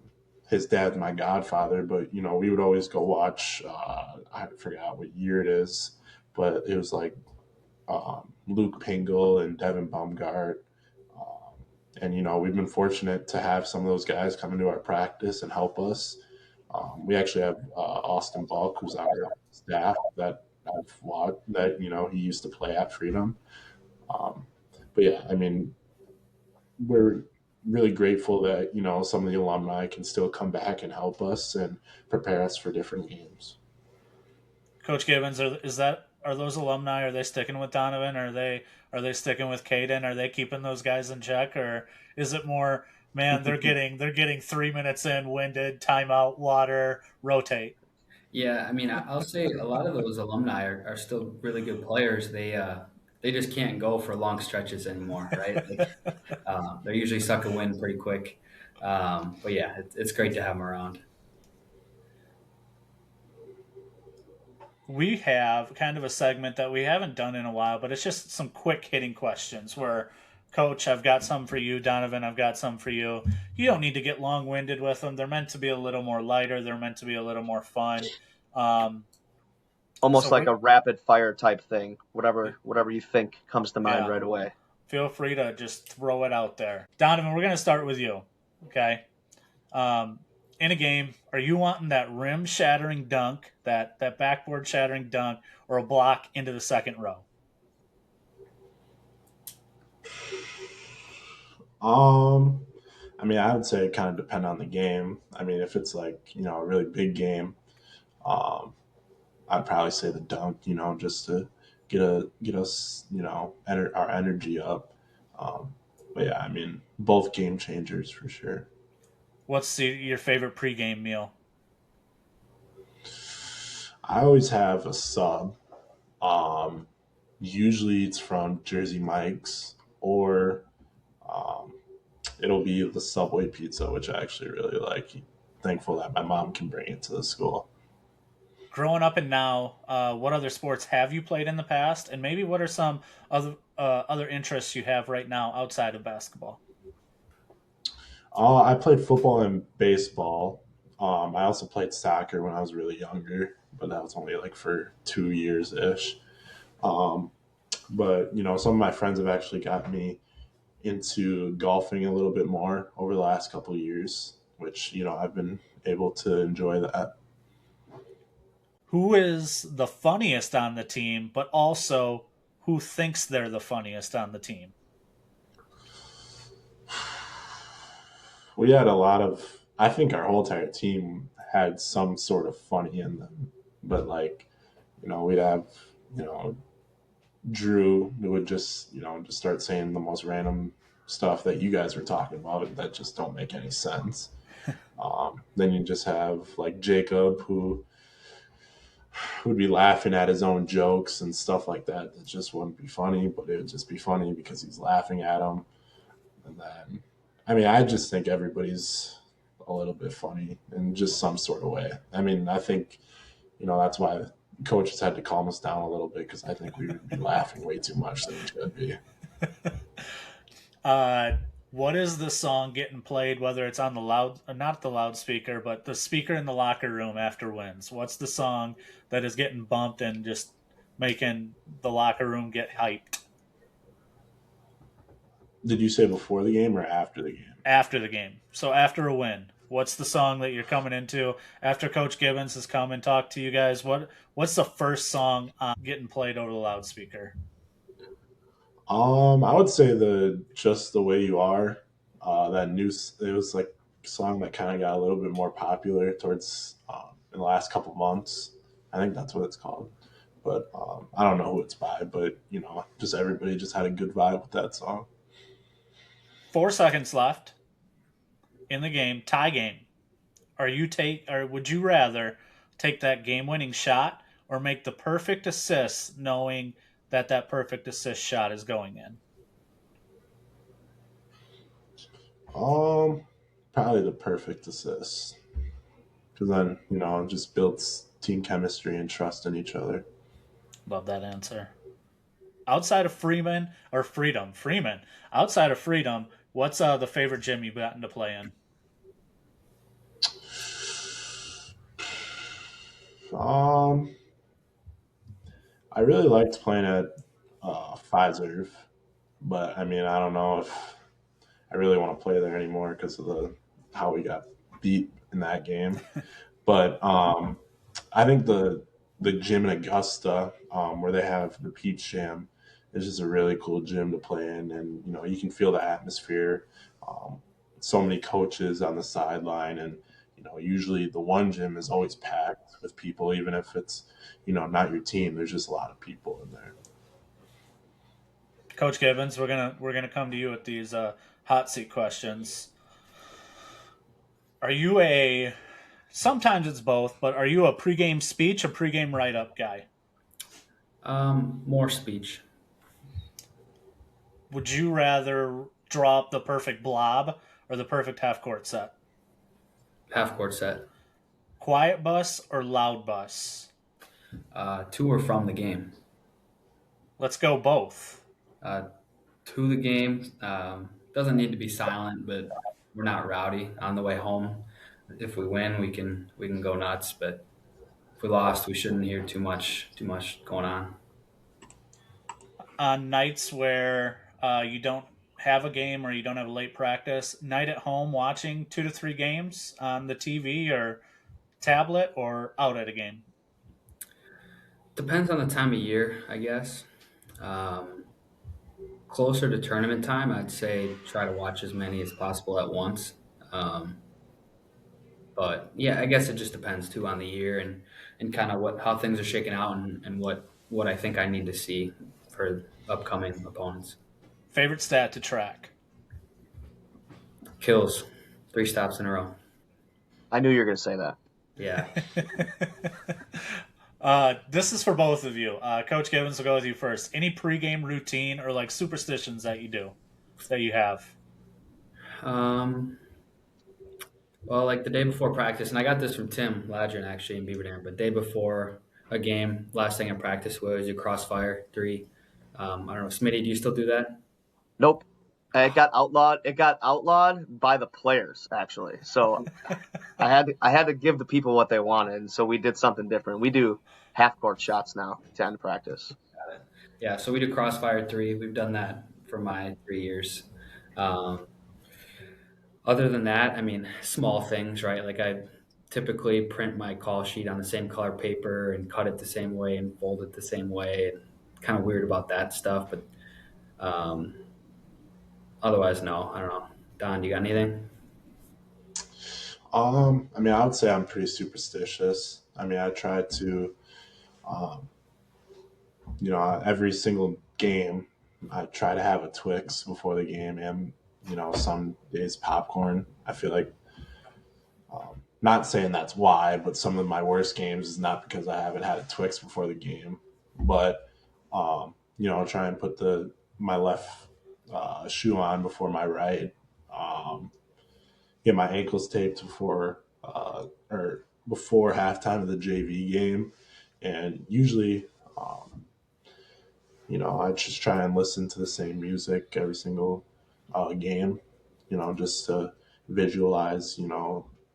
his dad's my godfather, but we would always go watch. I forgot what year it is, but it was like Luke Pingle and Devin Baumgart. And we've been fortunate to have some of those guys come into our practice and help us. We actually have Austin Bulk, who's our staff that I've watched, that he used to play at Freedom. Um, but yeah, I mean, we're really grateful that some of the alumni can still come back and help us and prepare us for different games. Coach Gibbons, are those alumni? Are they sticking with Donovan? Are they sticking with Caden? Are they keeping those guys in check, or is it more, man, they're getting 3 minutes in, winded, timeout, water, rotate? Yeah, I mean, I'll say a lot of those alumni are still really good players. They just can't go for long stretches anymore, right? Like they're usually suck a win pretty quick. But yeah, it's great to have them around. We have kind of a segment that we haven't done in a while, but it's just some quick hitting questions where, Coach, I've got some for you. Donovan, I've got some for you. You don't need to get long winded with them. They're meant to be a little more lighter, they're meant to be a little more fun. Um, Almost so, like a rapid fire type thing. Whatever you think comes to mind yeah, right away. feel free to just throw it out there. Donovan, we're going to start with you. Okay. In a game, are you wanting that rim shattering dunk, that backboard shattering dunk, or a block into the second row? I mean, I would say it kind of depend on the game. I mean, if it's like a really big game, um, I'd probably say the dunk. Just to get us our energy up. Um, but yeah, I mean, both game changers for sure. What's your favorite pregame meal? I always have a sub. Um, Usually it's from Jersey Mike's, or um, it'll be the Subway pizza, which I actually really like. Thankful that my mom can bring it to the school. Growing up and now, what other sports have you played in the past, and maybe what are some other interests you have right now outside of basketball? I played football and baseball. I also played soccer when I was really younger, but that was only like for 2 years ish. Um, but some of my friends have actually got me into golfing a little bit more over the last couple of years, which I've been able to enjoy that. Who is the funniest on the team, but also who thinks they're the funniest on the team? We had a lot of. I think our whole entire team had some sort of funny in them, but like we'd have you know Drew who would just start saying the most random stuff that you guys were talking about that just don't make any sense. Then you just have like Jacob who would be laughing at his own jokes and stuff like that. That just wouldn't be funny, but it would just be funny because he's laughing at them. And then, I mean, I just think everybody's a little bit funny in just some sort of way. I mean, I think that's why coaches had to calm us down a little bit because I think we would be laughing way too much than we should be. Uh, what is the song getting played, whether it's on the not the loudspeaker, but the speaker in the locker room after wins? What's the song that is getting bumped and just making the locker room get hyped? Did you say before the game or after the game? After the game. So after a win, what's the song that you're coming into after Coach Gibbons has come and talked to you guys? What's the first song getting played over the loudspeaker? I would say the "Just the Way You Are." That new it was like a song that kind of got a little bit more popular towards in the last couple months. I think that's what it's called, but I don't know who it's by. But just everybody just had a good vibe with that song. 4 seconds left in the game, tie game. Or would you rather take that game-winning shot or make the perfect assist, knowing that perfect assist shot is going in? Probably the perfect assist because then it just builds team chemistry and trust in each other. Love that answer. Outside of Freeman. Outside of Freedom, what's the favorite gym you've gotten to play in? Um, I really liked playing at Pfizer, but I mean, I don't know if I really want to play there anymore because of how we got beat in that game. But I think the gym in Augusta, where they have the Peach Jam, is just a really cool gym to play in, and you can feel the atmosphere. Um, so many coaches on the sideline, and usually the one gym is always packed with people, even if it's not your team. There's just a lot of people in there. Coach Gibbons, we're gonna come to you with these hot seat questions. Are you a sometimes it's both, but are you a pregame speech or pregame write up guy? More speech. Would you rather draw up the perfect blob or the perfect half court set? Half court set. Quiet bus or loud bus? To or from the game. Let's go both. To the game. Doesn't need to be silent, but we're not rowdy on the way home. If we win, we can go nuts. But if we lost, we shouldn't hear too much going on. On nights where you don't have a game or you don't have a late practice, night at home watching 2 to 3 games on the TV or tablet or out at a game? Depends on the time of year, I guess. Closer to tournament time, I'd say try to watch as many as possible at once. Um, but yeah, I guess it just depends too on the year and kind of how things are shaking out and what I think I need to see for upcoming opponents. Favorite stat to track? Kills, 3 stops in a row. I knew you were going to say that. Yeah. This is for both of you. Coach Gibbons, will go with you first. Any pregame routine or like superstitions that you have? Well, like the day before practice, and I got this from Tim Ladrin actually in Beaver Dam, but day before a game, last thing in practice was your crossfire 3. I don't know, Smitty, do you still do that? Nope. It got outlawed. It got outlawed by the players, actually. So I had to give the people what they wanted, and so we did something different. We do half court shots now to end practice. Got it. Yeah, so we do crossfire 3. We've done that for my 3 years. Other than that, I mean, small things, right? Like I typically print my call sheet on the same color paper and cut it the same way and fold it the same way. And kind of weird about that stuff, but otherwise, no. I don't know. Don, you got anything? I mean, I would say I'm pretty superstitious. I mean, I try to, um, every single game, I try to have a Twix before the game, and some days popcorn. I feel like, not saying that's why, but some of my worst games is not because I haven't had a Twix before the game, but try and put my left shoe on before my right. Get my ankles taped before halftime of the JV game, and usually, I just try and listen to the same music every single game, just to visualize,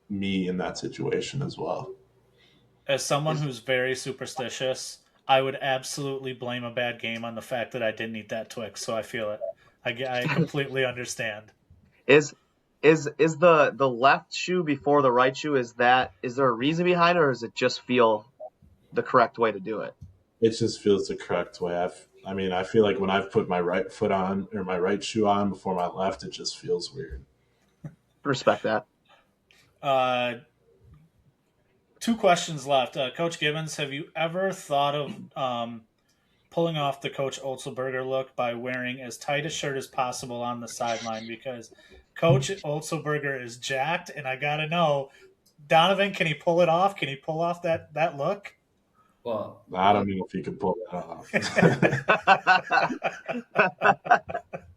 me in that situation as well. As someone who's very superstitious, I would absolutely blame a bad game on the fact that I didn't eat that Twix, so I feel it. I completely understand. Is the left shoe before the right shoe? Is there a reason behind it, or does it just feel the correct way to do it? It just feels the correct way. I feel like when I've put my right foot on or my right shoe on before my left, it just feels weird. Respect that. 2 questions left. Coach Gibbons, have you ever thought of pulling off the Coach Otzelberger look by wearing as tight a shirt as possible on the sideline? Because Coach Otzelberger is jacked, and I got to know, Donovan, can he pull it off? Can he pull off that look? Well, I don't know if he could pull that off.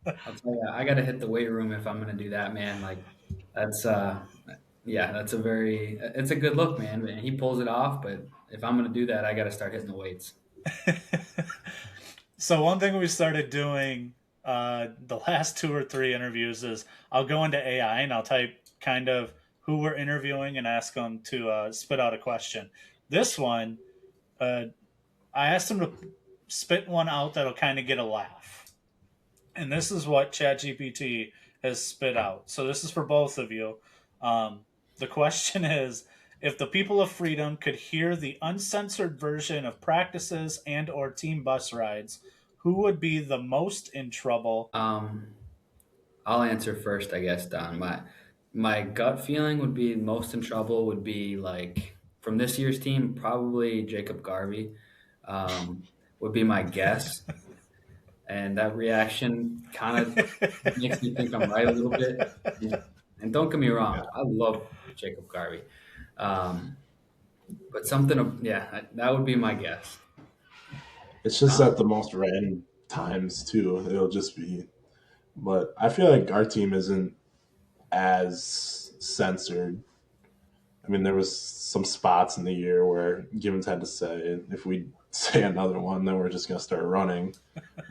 I'll tell you, I got to hit the weight room if I'm going to do that, man. Like that's it's a good look, man. He pulls it off, but if I'm going to do that, I got to start hitting the weights. So one thing we started doing the last 2 or 3 interviews is I'll go into AI and I'll type kind of who we're interviewing and ask them to spit out a question. This one, I asked them to spit one out that'll kind of get a laugh. And this is what ChatGPT has spit out. So this is for both of you. The question is If the people of Freedom could hear the uncensored version of practices and or team bus rides, who would be the most in trouble? I'll answer first, I guess, Don. My gut feeling would be most in trouble would be like from this year's team, probably Jacob Garvey, would be my guess. And that reaction kind of makes me think I'm right a little bit. And don't get me wrong, I love Jacob Garvey. Um, but that would be my guess. It's just at the most random times too. It'll just be, but I feel like our team isn't as censored. I mean, there was some spots in the year where Gibbons had to say, if we say another one, then we're just going to start running.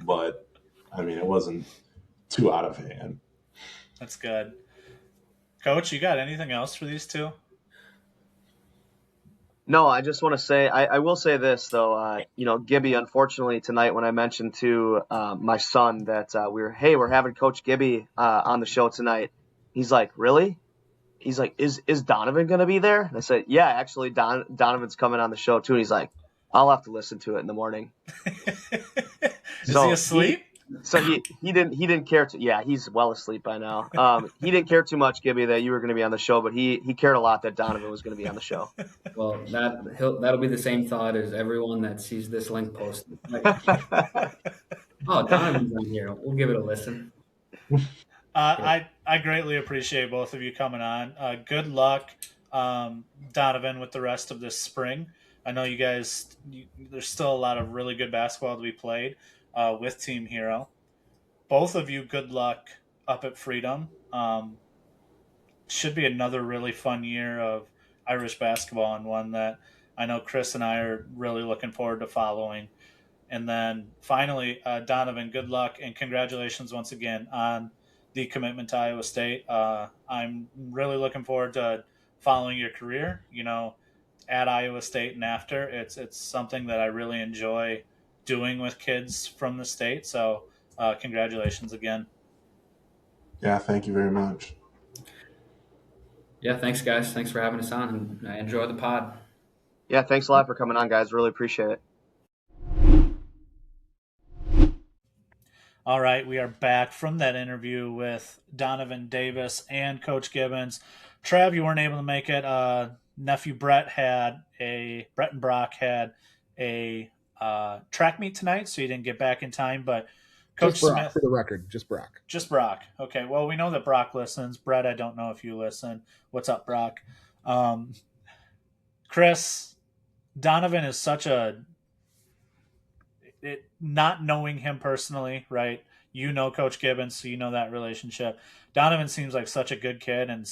But I mean, it wasn't too out of hand. That's good. Coach, you got anything else for these two? No, I just want to say, I will say this though, Gibby, unfortunately tonight when I mentioned to my son that we're having Coach Gibby on the show tonight, he's like, really? He's like, is Donovan going to be there? And I said, yeah, actually Donovan's coming on the show too. And he's like, I'll have to listen to it in the morning. Is he asleep? He didn't care to. Yeah, he's well asleep by now. He didn't care too much, Gibby, that you were going to be on the show, but he cared a lot that Donovan was going to be on the show. Well, that'll be the same thought as everyone that sees this link posted. Like, oh, Donovan's on here. We'll give it a listen. I greatly appreciate both of you coming on. Good luck, Donovan, with the rest of this spring. I know you guys. There's still a lot of really good basketball to be played with Team Hero. Both of you, good luck up at Freedom. Should be another really fun year of Irish basketball, and one that I know Chris and I are really looking forward to following. And then finally, Donovan, good luck and congratulations once again on the commitment to Iowa State. I'm really looking forward to following your career, at Iowa State and after. It's something that I really enjoy doing with kids from the state. So congratulations again. Yeah, thank you very much. Yeah, thanks, guys. Thanks for having us on, and I enjoy the pod. Yeah, thanks a lot for coming on, guys. Really appreciate it. All right, we are back from that interview with Donovan Davis and Coach Gibbons. Trav, you weren't able to make it. Nephew Brett and Brock had a track meet tonight, so you didn't get back in time. But Coach just Brock, Smith, for the record, just Brock. Just Brock. Okay, well, we know that Brock listens. Brett, I don't know if you listen. What's up, Brock? Chris, Donovan is such not knowing him personally, right? You know Coach Gibbons, so you know that relationship. Donovan seems like such a good kid and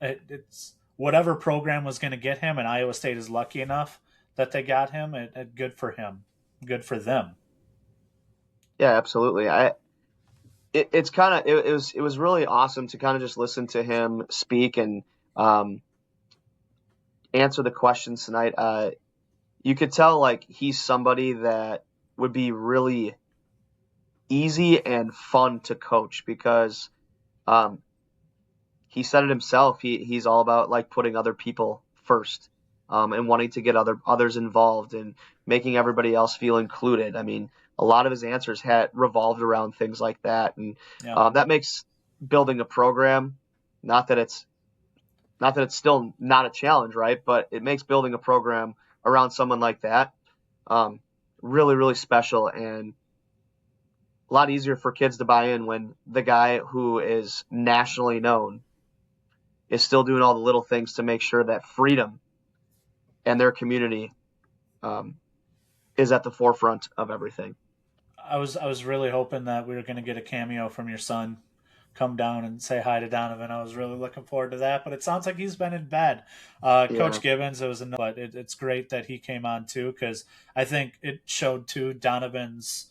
it's whatever program was going to get him, and Iowa State is lucky enough that they got him. Good for him. Good for them. Yeah, absolutely. It was really awesome to kind of just listen to him speak and answer the questions tonight. You could tell like he's somebody that would be really easy and fun to coach because he said it himself. He's all about like putting other people first and wanting to get others involved and making everybody else feel included. I mean, a lot of his answers had revolved around things like that, and that makes building a program not that it's still not a challenge, right? But it makes building a program around someone like that really, really special and a lot easier for kids to buy in when the guy who is nationally known is still doing all the little things to make sure that Freedom and their community is at the forefront of everything. I was really hoping that we were going to get a cameo from your son come down and say hi to Donovan. I was really looking forward to that, but it sounds like he's been in bed. Coach Gibbons, but it's great that he came on too, because I think it showed too Donovan's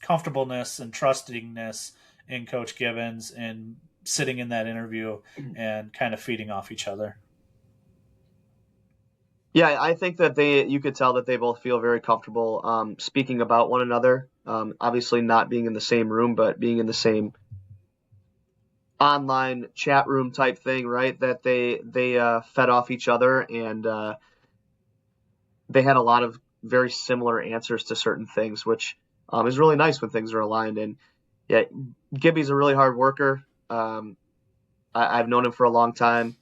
comfortableness and trustingness in Coach Gibbons and sitting in that interview and kind of feeding off each other. Yeah, I think that you could tell that they both feel very comfortable speaking about one another. Obviously not being in the same room, but being in the same online chat room type thing, right? That they fed off each other, and they had a lot of very similar answers to certain things, which is really nice when things are aligned. And yeah, Gibby's a really hard worker. I've known him for a long time.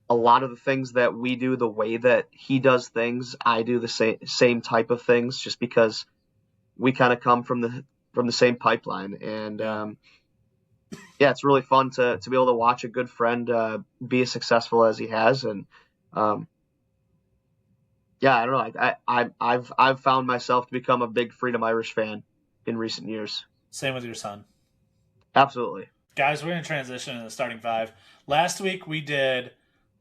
A lot of the things that we do, the way that he does things, I do the same type of things, just because we kind of come from the same pipeline. And yeah, it's really fun to be able to watch a good friend be as successful as he has. And yeah, I don't know. I've found myself to become a big Freedom Irish fan in recent years. Same with your son. Absolutely. Guys, we're going to transition to the starting five. Last week we did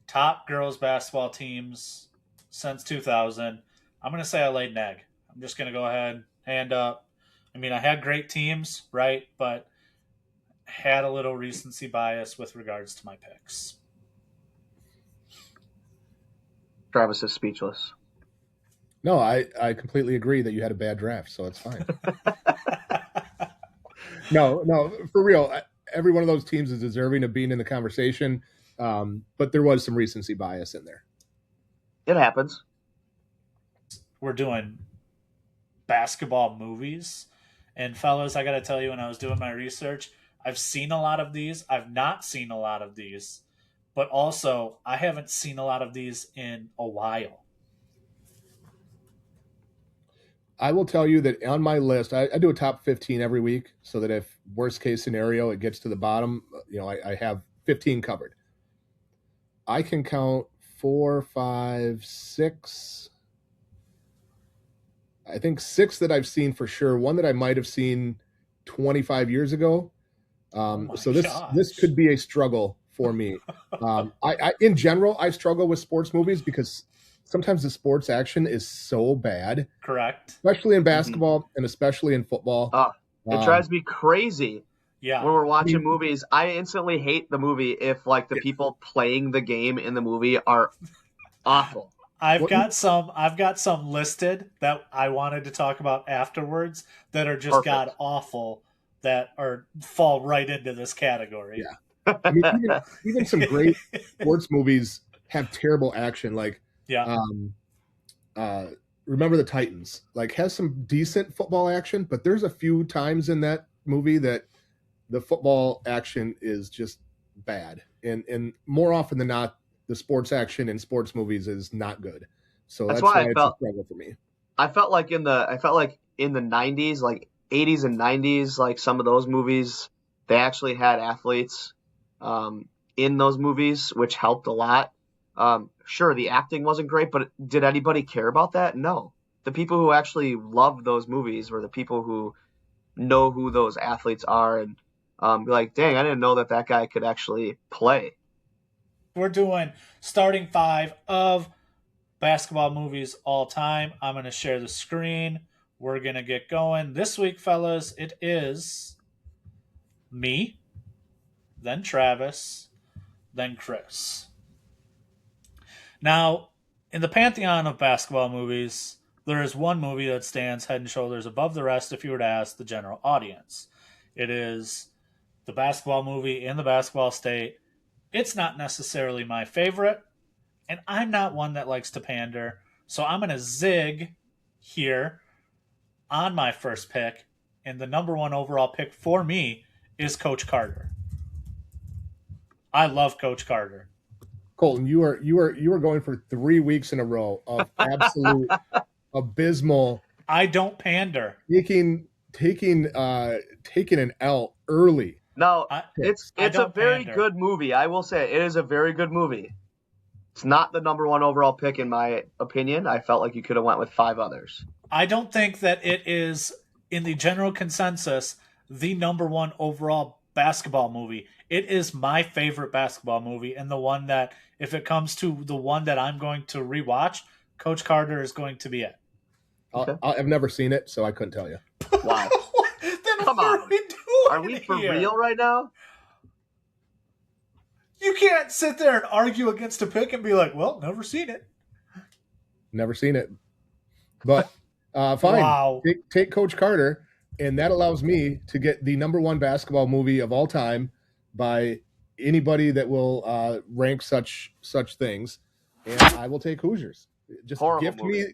top girls basketball teams since 2000. I'm going to say I laid an egg. I'm just going to go ahead, hand up. I mean, I had great teams, right? But had a little recency bias with regards to my picks. Travis is speechless. No, I completely agree that you had a bad draft, so it's fine. No, for real. Every one of those teams is deserving of being in the conversation, but there was some recency bias in there. It happens. We're doing basketball movies. And fellas, I got to tell you, when I was doing my research, I've seen a lot of these. I've not seen a lot of these. But also, I haven't seen a lot of these in a while. I will tell you that on my list, I do a top 15 every week, so that if worst case scenario, it gets to the bottom, I have 15 covered. I can count 4, 5, 6. I think 6 that I've seen for sure. One that I might have seen 25 years ago. So this could be a struggle for me. I in general, I struggle with sports movies because sometimes the sports action is so bad. Correct. Especially in basketball and especially in football. It drives me crazy. Yeah. When we're watching movies, I instantly hate the movie if like the people playing the game in the movie are awful. I've got some listed that I wanted to talk about afterwards that are just god awful that fall right into this category. Yeah. I mean, even some great sports movies have terrible action. Like, Remember the Titans, like, has some decent football action, but there's a few times in that movie that the football action is just bad. And more often than not, the sports action in sports movies is not good. So that's why it's a struggle for me. I felt like in the 90s, like 80s and 90s, like some of those movies, they actually had athletes in those movies, which helped a lot. Sure, the acting wasn't great, but did anybody care about that? No. The people who actually loved those movies were the people who know who those athletes are and be like, dang, I didn't know that guy could actually play. We're doing starting 5 of basketball movies all time. I'm going to share the screen. We're going to get going. This week, fellas, it is me, then Travis, then Chris. Now, in the pantheon of basketball movies, there is one movie that stands head and shoulders above the rest if you were to ask the general audience. It is the basketball movie in the basketball state. It's not necessarily my favorite, and I'm not one that likes to pander, so I'm going to zig here on my first pick, and the number 1 overall pick for me is Coach Carter. I love Coach Carter. Colton, you are going for 3 weeks in a row of absolute abysmal. I don't pander. Taking an L early. No, it's a very good movie. I will say it is a very good movie. It's not the number 1 overall pick in my opinion. I felt like you could have went with 5 others. I don't think that it is, in the general consensus, the number 1 overall basketball movie. It is my favorite basketball movie, and the one that, if it comes to the one that I'm going to rewatch, Coach Carter is going to be it. Okay. I've never seen it, so I couldn't tell you. Wow. Then Come what on. are we doing? Are we for here? real right now? You can't sit there and argue against a pick and be like, well, never seen it. Never seen it. But fine. Wow. Take Coach Carter, and that allows me to get the number 1 basketball movie of all time by anybody that will rank such things, and I will take Hoosiers. Just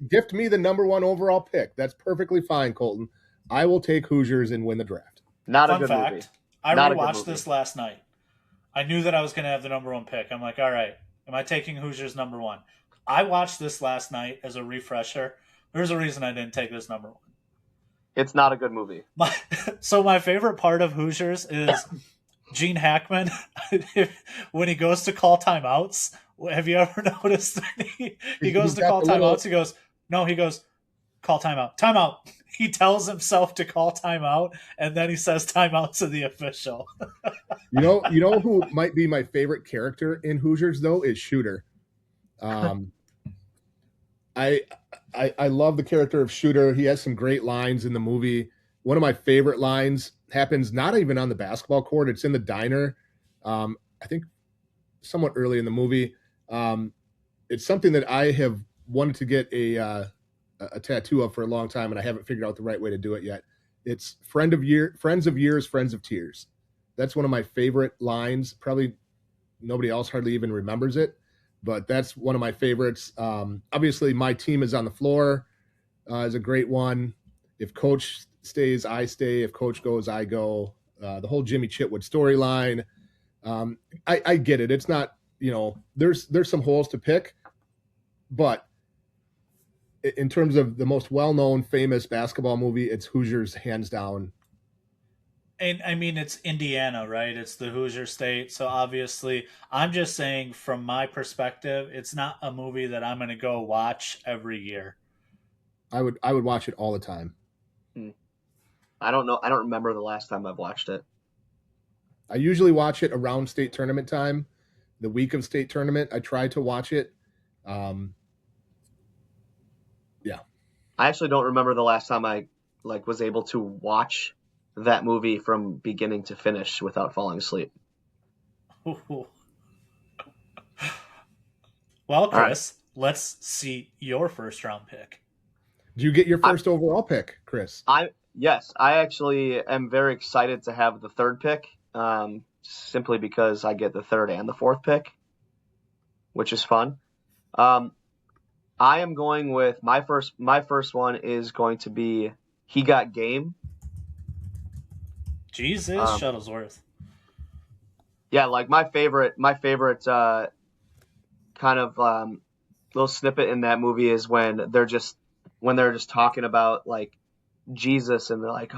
gift me the number 1 overall pick. That's perfectly fine, Colton. I will take Hoosiers and win the draft. Not Fun a good fact, movie. I Not rewatched this last night. I knew that I was going to have the number 1 pick. I'm like, all right, am I taking Hoosiers number 1? I watched this last night as a refresher. There's a reason I didn't take this number 1. It's not a good movie. So my favorite part of Hoosiers is Gene Hackman when he goes to call timeouts. Have you ever noticed that he goes to call timeouts? He goes, call timeout. Timeout. He tells himself to call timeout, and then he says timeout to the official. You know who might be my favorite character in Hoosiers though is Shooter. I love the character of Shooter. He has some great lines in the movie. One of my favorite lines happens not even on the basketball court. It's in the diner. I think somewhat early in the movie. It's something that I have wanted to get a tattoo of for a long time, and I haven't figured out the right way to do it yet. It's friends of years, friends of tears. That's one of my favorite lines. Probably nobody else hardly even remembers it, but that's one of my favorites. Obviously, my team is on the floor is a great one. If coach stays, I stay. If coach goes, I go. The whole Jimmy Chitwood storyline. I get it. It's not, there's some holes to pick, but in terms of the most well-known, famous basketball movie, it's Hoosiers hands down. And I mean, it's Indiana, right? It's the Hoosier state. So obviously, I'm just saying from my perspective, it's not a movie that I'm going to go watch every year. I would watch it all the time. I don't know. I don't remember the last time I've watched it. I usually watch it around state tournament time, the week of state tournament. I try to watch it. Yeah. I actually don't remember the last time I was able to watch that movie from beginning to finish without falling asleep. Well, Chris, let's see your first round pick. Do you get your first overall pick, Chris? Yes, I actually am very excited to have the third pick, simply because I get the third and the fourth pick, which is fun. I am going with my first one is going to be He Got Game. Jesus, Shuttlesworth. Yeah, like my favorite kind of little snippet in that movie is when they're just talking about like Jesus, and they're like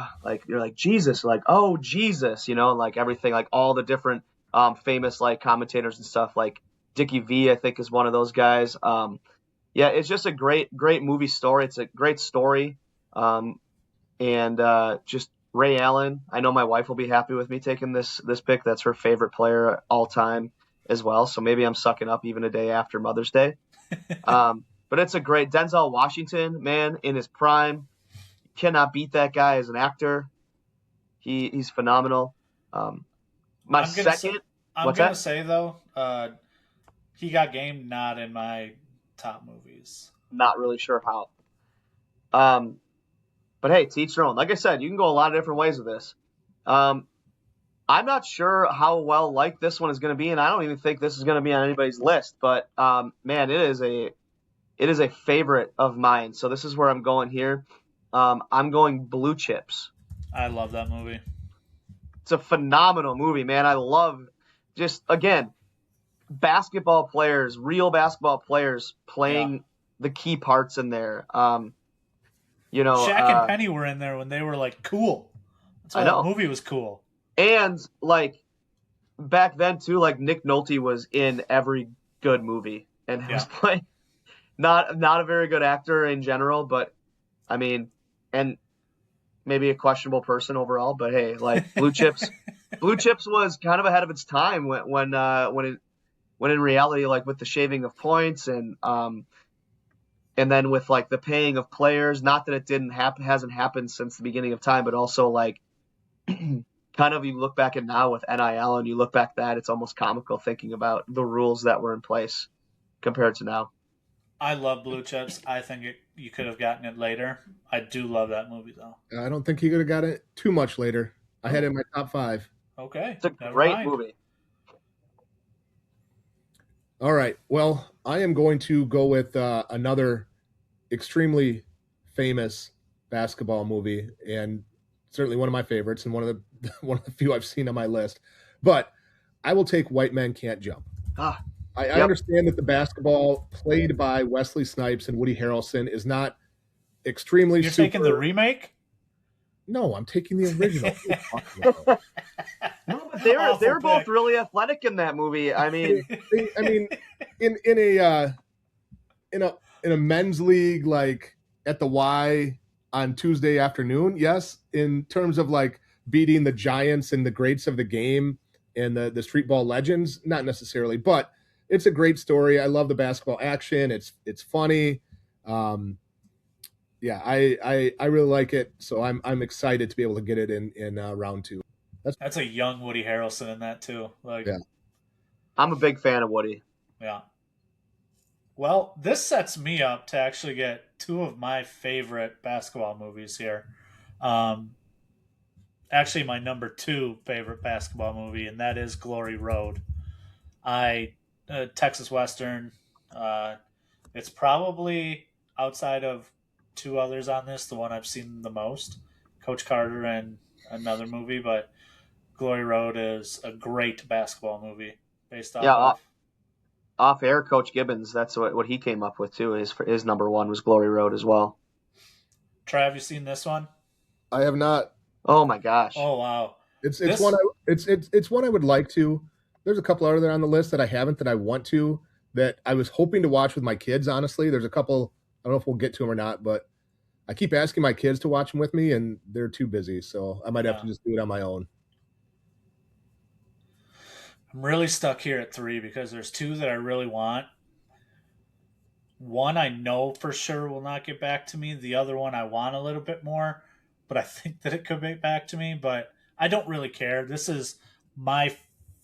you're like Jesus, like, oh Jesus, like everything, like all the different famous like commentators and stuff, like Dickie V, I think, is one of those guys. Yeah, it's just a great movie story. It's a great story. And just Ray Allen. I know my wife will be happy with me taking this pick. That's her favorite player all time as well. So maybe I'm sucking up even a day after Mother's Day. But it's a great Denzel Washington, man, in his prime. Cannot beat that guy as an actor. He's phenomenal. I'm gonna say though, He Got Game, not in my top movies. Not really sure how. But hey, to each their own. Like I said, you can go a lot of different ways with this. I'm not sure how well liked this one is going to be, and I don't even think this is going to be on anybody's list. But man, it is a favorite of mine. So this is where I'm going here. I'm going Blue Chips. I love that movie. It's a phenomenal movie, man. I love just, again, basketball players, real basketball players playing the key parts in there. Shaq and Penny were in there when they were like cool. That's why that movie was cool. And like back then too, like Nick Nolte was in every good movie and was playing not a very good actor in general, but I mean, and maybe a questionable person overall, but hey, like Blue Chips was kind of ahead of its time when in reality, like with the shaving of points and then with like the paying of players, not that it hasn't happened since the beginning of time, but also like kind of, you look back at now with NIL and you look back that it's almost comical thinking about the rules that were in place compared to now. I love Blue Chips. I think you could have gotten it later. I do love that movie, though. I don't think you could have got it too much later. I had it in my top 5. Okay. It's a great movie. All right. Well, I am going to go with another extremely famous basketball movie, and certainly one of my favorites, and one of the few I've seen on my list. But I will take White Men Can't Jump. Ah, I yep. understand that the basketball played by Wesley Snipes and Woody Harrelson is not extremely You're super. taking the remake? No, I'm taking the original. No, but they were Awful both pick. really athletic in that movie. I mean, in a men's league, like at the Y on Tuesday afternoon, yes. In terms of like beating the giants and the greats of the game and the street ball legends, not necessarily, but it's a great story. I love the basketball action. It's funny. Yeah, I really like it. So I'm excited to be able to get it in round 2. That's a young Woody Harrelson in that too. Like, Yeah. I'm a big fan of Woody. yeah. Well, this sets me up to actually get two of my favorite basketball movies here. Actually, my number 2 favorite basketball movie, and that is Glory Road. Texas Western. It's probably outside of 2 others on this, the one I've seen the most, Coach Carter and another movie, but Glory Road is a great basketball movie based off Yeah, of. off air, Coach Gibbons. That's what he came up with too. His number 1 was Glory Road as well. Trav, you seen this one? I have not. Oh my gosh. Oh wow. It's This- one it's one I would like to. There's a couple other on the list that I haven't that I want to, that I was hoping to watch with my kids. Honestly, there's a couple. I don't know if we'll get to them or not, but I keep asking my kids to watch them with me, and they're too busy. So I might have to just do it on my own. I'm really stuck here at 3 because there's 2 that I really want. One I know for sure will not get back to me. The other one I want a little bit more, but I think that it could get back to me. But I don't really care. This is my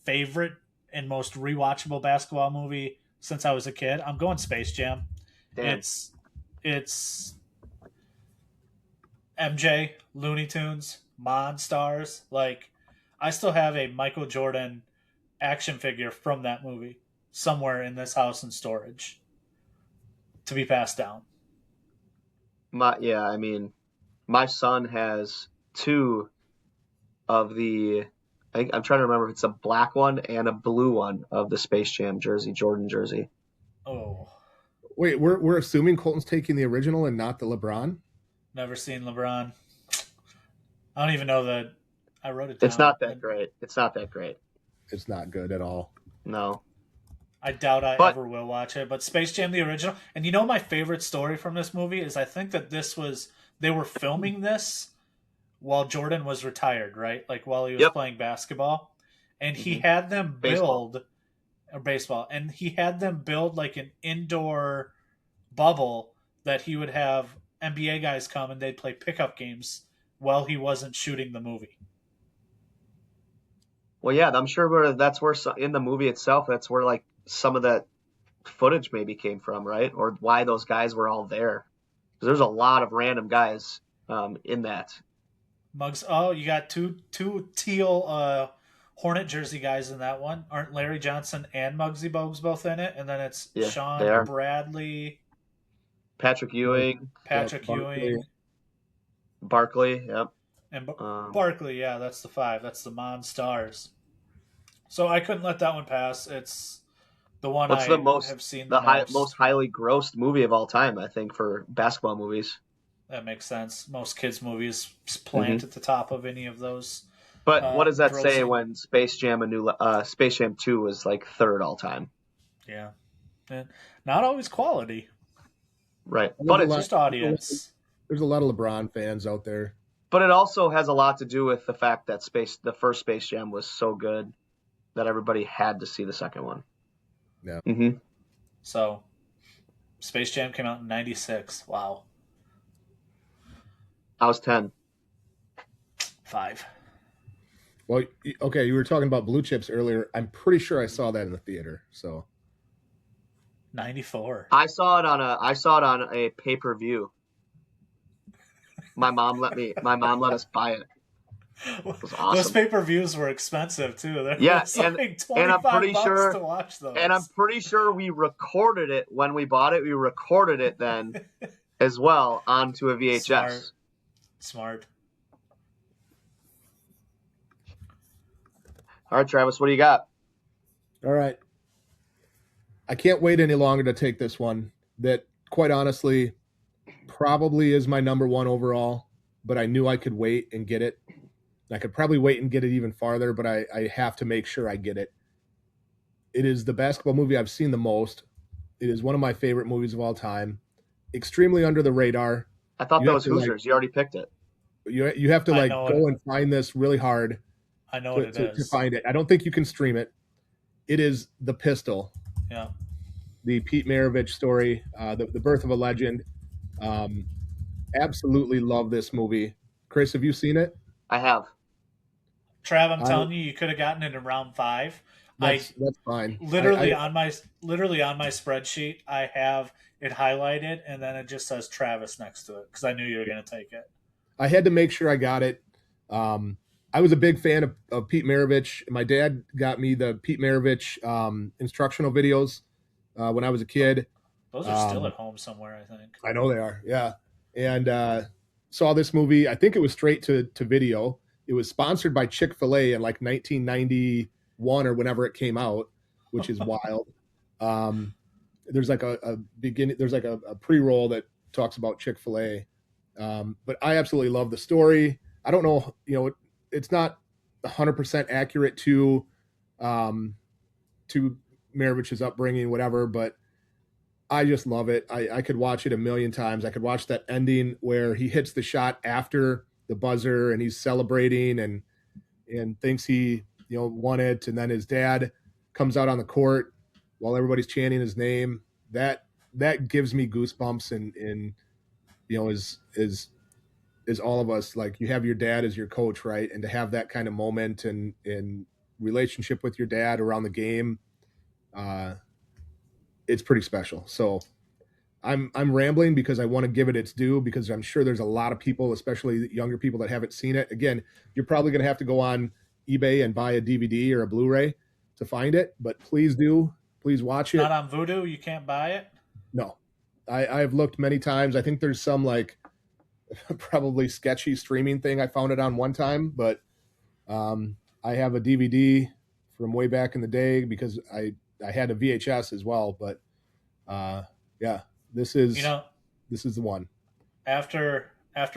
favorite and most rewatchable basketball movie since I was a kid. I'm going Space Jam. Damn. It's MJ, Looney Tunes, Monstars. Like, I still have a Michael Jordan action figure from that movie somewhere in this house in storage to be passed down. I mean, my son has 2 of the. I'm trying to remember if it's a black one and a blue one of the Space Jam jersey, Jordan jersey. Oh, Wait, we're assuming Colton's taking the original and not the LeBron? never seen LeBron. I don't even know that I wrote it down. It's not that great. It's not that great. It's not good at all. No. I doubt I But- ever will watch it. But Space Jam, the original. And you know my favorite story from this movie is I think that they were filming this while Jordan was retired, right? Like while he was Yep. playing basketball. And he Mhm. had them Baseball. build or baseball. And he had them build like an indoor bubble that he would have NBA guys come and they'd play pickup games while he wasn't shooting the movie. Well, yeah, I'm sure that's where in the movie itself, that's where like some of that footage maybe came from, right? Or why those guys were all there. Because there's a lot of random guys in that. Muggs. Oh, you got two teal Hornet jersey guys in that one. Aren't Larry Johnson and Muggsy Bogues both in it? And then it's Yeah, they Sean are. Bradley, Patrick Ewing, Patrick Barkley. Ewing, Barkley, yep. and Um, Barkley. Yeah, that's the 5. That's the Monstars. So I couldn't let that one pass. It's the one What's I the most have seen the the most. most highly grossed movie of all time, I think, for basketball movies. That makes sense. Most kids' movies plant at the top of any of those. But what does that say grossing. when Space Jam 2 was like 3rd all time? Yeah, and not always quality, Right. There's But a it's lot- just audience. There's a lot of LeBron fans out there. But it also has a lot to do with the fact that the first Space Jam was so good that everybody had to see the second one. Yeah. Mm-hmm. So, Space Jam came out in '96. Wow, I was 10. 5. Well, okay, you were talking about blue chips earlier. I'm pretty sure I saw that in the theater. So 94. I saw it on a pay-per-view. My mom let us buy it. was Those awesome. pay-per-views were expensive too. There Yeah, was and like I'm pretty $25 sure, to watch those. and I'm pretty sure we recorded it when we bought it. We recorded it then as well onto a VHS. Smart. All right, Travis, what do you got? All right. I can't wait any longer to take this one. That, quite honestly, probably is my number one overall, but I knew I could wait and get it. I could probably wait and get it even farther, but I have to make sure I get it. It is the basketball movie I've seen the most. It is one of my favorite movies of all time. Extremely under the radar. I thought You that have was to, Hoosiers. You already picked it. You have to I like know go and find this really hard I know what it to is. find it. I don't think you can stream it. It is The Pistol, Yeah. the Pete Maravich story, the birth of a legend. Absolutely love this movie. Chris, have you seen it? I have. Trav, I'm telling you, you could have gotten it in round 5. That's fine. Literally on my spreadsheet, I have it highlighted, and then it just says Travis next to it because I knew you were going to take it. I had to make sure I got it. I was a big fan of Pete Maravich. My dad got me the Pete Maravich instructional videos when I was a kid. Those are still at home somewhere, I think. I know they are, yeah. And saw this movie. I think it was straight to video. It was sponsored by Chick-fil-A in like 1991 or whenever it came out, which is wild. There's like a beginning. There's like a pre-roll that talks about Chick-fil-A. But I absolutely love the story. I don't know, it's not 100% accurate to Maravich's upbringing, whatever, but I just love it. I could watch it a million times. I could watch that ending where he hits the shot after the buzzer and he's celebrating and thinks he won it, and then his dad comes out on the court while everybody's chanting his name. That gives me goosebumps, and is all of us, like, you have your dad as your coach, right? And to have that kind of moment and relationship with your dad around the game, it's pretty special. So I'm rambling because I want to give it its due, because I'm sure there's a lot of people, especially younger people, that haven't seen it. Again, you're probably going to have to go on eBay and buy a DVD or a Blu-ray to find it, but please watch it. Not on Vudu? You can't buy it? No. I've looked many times. I think there's some like probably sketchy streaming thing. I found it on one time, but I have a DVD from way back in the day because I had a VHS as well. But yeah, this is the one. After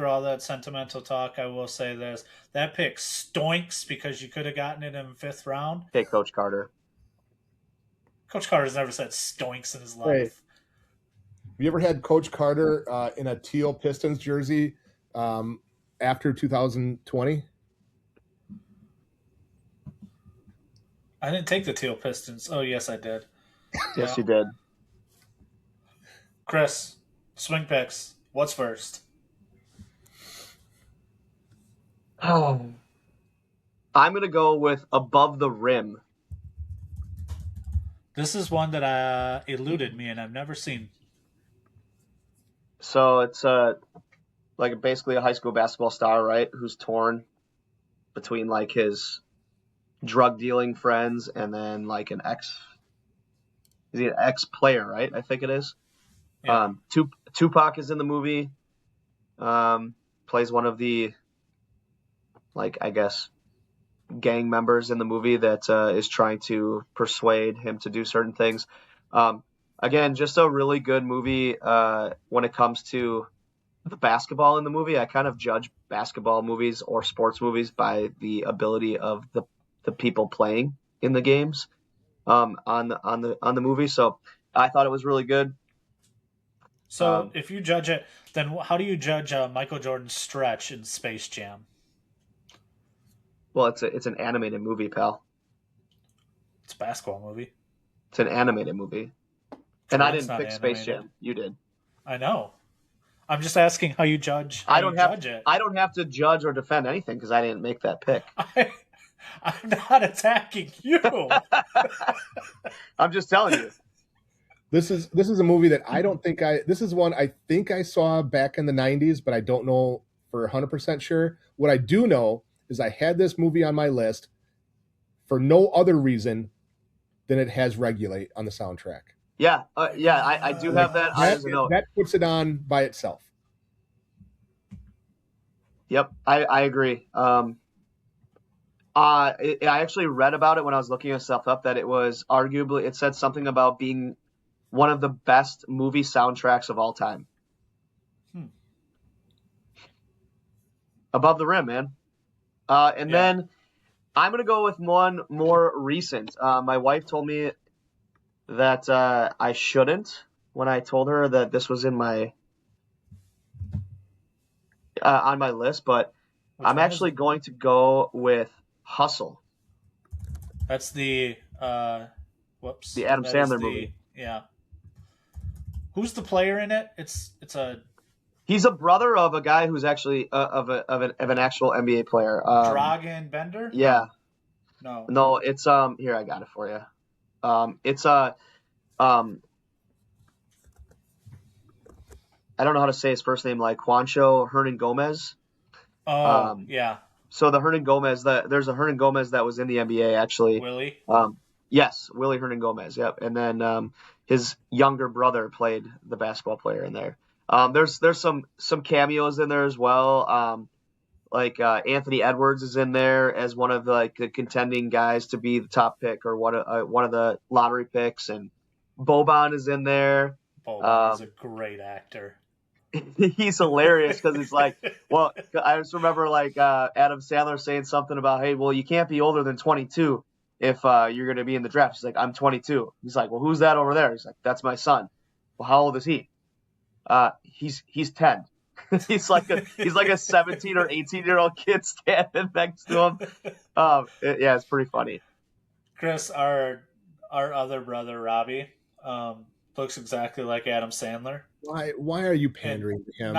all that sentimental talk, I will say this: that pick stoinks because you could have gotten it in 5th round. Hey, Coach Carter. Coach Carter's never said stoinks in his life. Hey, have you ever had Coach Carter in a teal Pistons jersey after 2020? I didn't take the teal Pistons. Oh, yes, I did. Yes, you did. Chris, swing picks. What's first? Oh, I'm going to go with Above the Rim. This is one that eluded me, and I've never seen. So it's like basically a high school basketball star, right? Who's torn between like his drug dealing friends and then like is he an ex-player, right? I think it is. Yeah. Tupac is in the movie. Plays one of the, like, I guess, gang members in the movie that is trying to persuade him to do certain things. Again, just a really good movie when it comes to the basketball in the movie. I kind of judge basketball movies or sports movies by the ability of the people playing in the games on the movie. So I thought it was really good. So if you judge it, then how do you judge Michael Jordan's stretch in Space Jam? Well, it's an animated movie, pal. It's a basketball movie. It's an animated movie. And I didn't pick animated. Space Jam. You did. I know. I'm just asking how you judge. I don't have to judge or defend anything because I didn't make that pick. I'm not attacking you. I'm just telling you. This is a movie that I don't think this is one I think I saw back in the 90s, but I don't know for 100% sure. What I do know is I had this movie on my list for no other reason than it has Regulate on the soundtrack. Yeah, I do have that. As a note. That puts it on by itself. Yep, I agree. I actually read about it when I was looking stuff up that it was arguably, it said something about being one of the best movie soundtracks of all time. Above the Rim, man. Then I'm going to go with one more recent. My wife told me that I shouldn't when I told her that this was in my on my list, but I'm actually going to go with Hustle. That's the the Adam Sandler movie. Yeah. Who's the player in it? He's a brother of a guy who's actually of an actual NBA player. Dragan Bender? Yeah. No, it's here, I got it for you. It's I don't know how to say his first name, like Juancho Hernan Gomez. Oh, yeah. So the Hernan Gomez, there's a Hernan Gomez that was in the NBA actually. Willie? Yes, Willie Hernan Gomez. Yep. And then his younger brother played the basketball player in there. There's some cameos in there as well. Like Anthony Edwards is in there as one of the contending guys to be the top pick or one of the lottery picks, and Boban is in there. Boban is a great actor. He's hilarious because it's like, well, I just remember Adam Sandler saying something about, hey, well, you can't be older than 22 if you're going to be in the draft. He's like, I'm 22. He's like, well, who's that over there? He's like, that's my son. Well, how old is he? He's 10. he's like a 17 or 18-year-old kid standing next to him. It's pretty funny. Chris, our other brother Robbie looks exactly like Adam Sandler. Why are you pandering to him?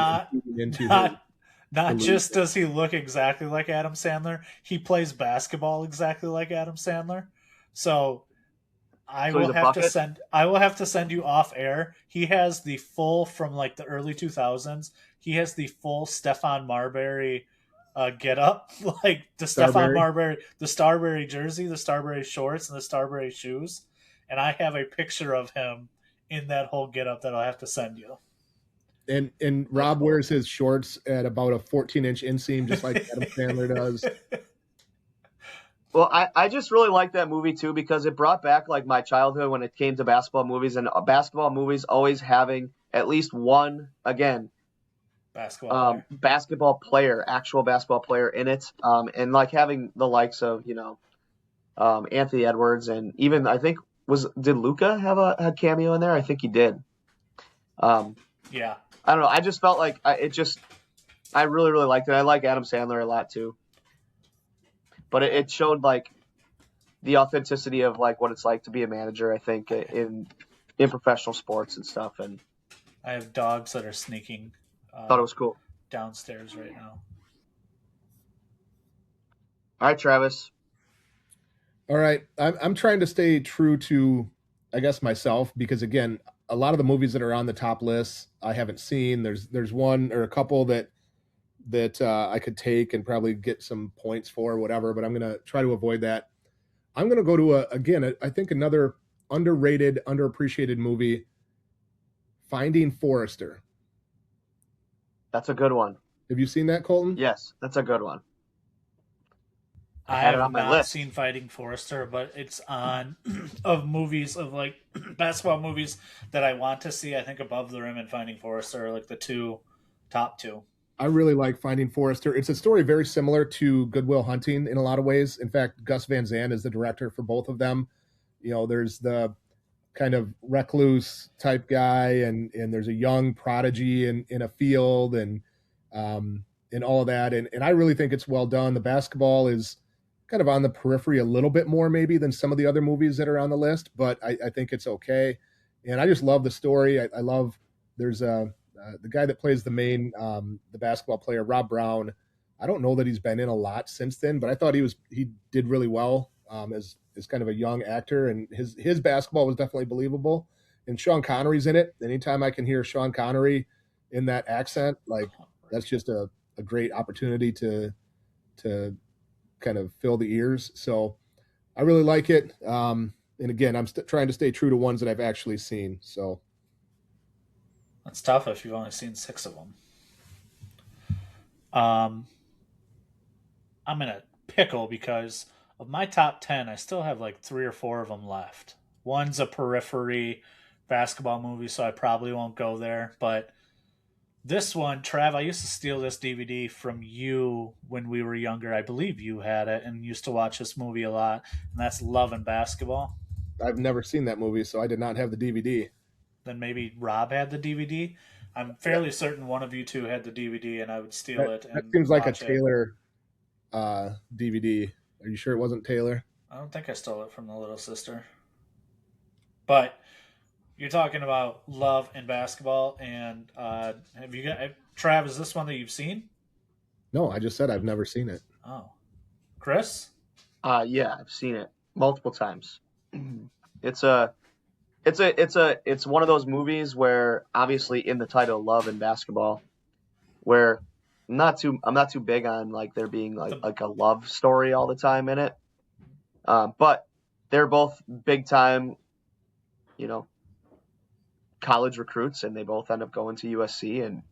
Not just does he look exactly like Adam Sandler, he plays basketball exactly like Adam Sandler. So I will have to send you off air. He has the full, from the early 2000s. He has the full Stephon Marbury get up, like the Stephon Marbury, the Starbury jersey, the Starbury shorts, and the Starbury shoes. And I have a picture of him in that whole get up that I'll have to send you. And Rob wears his shorts at about a 14-inch inseam, just like Adam Sandler does. Well, I just really like that movie too because it brought back my childhood when it came to basketball movies, and basketball movies always having at least one basketball player, actual basketball player in it, and having the likes of Anthony Edwards, and even I think did Luka have a cameo in there? I think he did. Yeah. I don't know. I just felt like I really, really liked it. I like Adam Sandler a lot too. But it showed the authenticity of what it's like to be a manager, I think, in professional sports and stuff. And I have dogs that are sneaking. Thought it was cool. Downstairs right now. All right, Travis. All right. I'm trying to stay true to, I guess, myself, because again, a lot of the movies that are on the top lists I haven't seen. There's one or a couple that I could take and probably get some points for or whatever, but I'm going to try to avoid that. I'm going to go to I think another underrated, underappreciated movie, Finding Forrester. That's a good one. Have you seen that, Colton? Yes, that's a good one. I have not seen Finding Forrester, but it's on of movies of basketball movies that I want to see. I think Above the Rim and Finding Forrester are the top two. I really like Finding Forrester. It's a story very similar to Good Will Hunting in a lot of ways. In fact, Gus Van Sant is the director for both of them. There's the kind of recluse type guy, and there's a young prodigy in a field, and all of that. And I really think it's well done. The basketball is kind of on the periphery a little bit more maybe than some of the other movies that are on the list, but I think it's okay. And I just love the story. I love, there's the guy that plays the main, the basketball player, Rob Brown. I don't know that he's been in a lot since then, but I thought he did really well as kind of a young actor, and his basketball was definitely believable. And Sean Connery's in it. Anytime I can hear Sean Connery in that accent, that's just a great opportunity to kind of fill the ears. So I really like it. And again, I'm trying to stay true to ones that I've actually seen. So That's tough if you've only seen 6 of them. I'm in a pickle because of my top 10, I still have like 3 or 4 of them left. One's a periphery basketball movie, so I probably won't go there. But this one, Trav, I used to steal this DVD from you when we were younger. I believe you had it and used to watch this movie a lot, and that's Love and Basketball. I've never seen that movie, so I did not have the DVD. Then maybe Rob had the DVD. I'm fairly certain one of you two had the DVD, and I would steal it. And that seems like a watch it. Taylor DVD. Are you sure it wasn't Taylor? I don't think I stole it from the little sister. But you're talking about Love and Basketball, and have you got Trav? Is this one that you've seen? No, I just said I've never seen it. Oh, Chris? Yeah, I've seen it multiple times. It's one of those movies where obviously in the title Love and Basketball, where I'm not too big on like there being like a love story all the time in it. But they're both big time, college recruits, and they both end up going to USC. And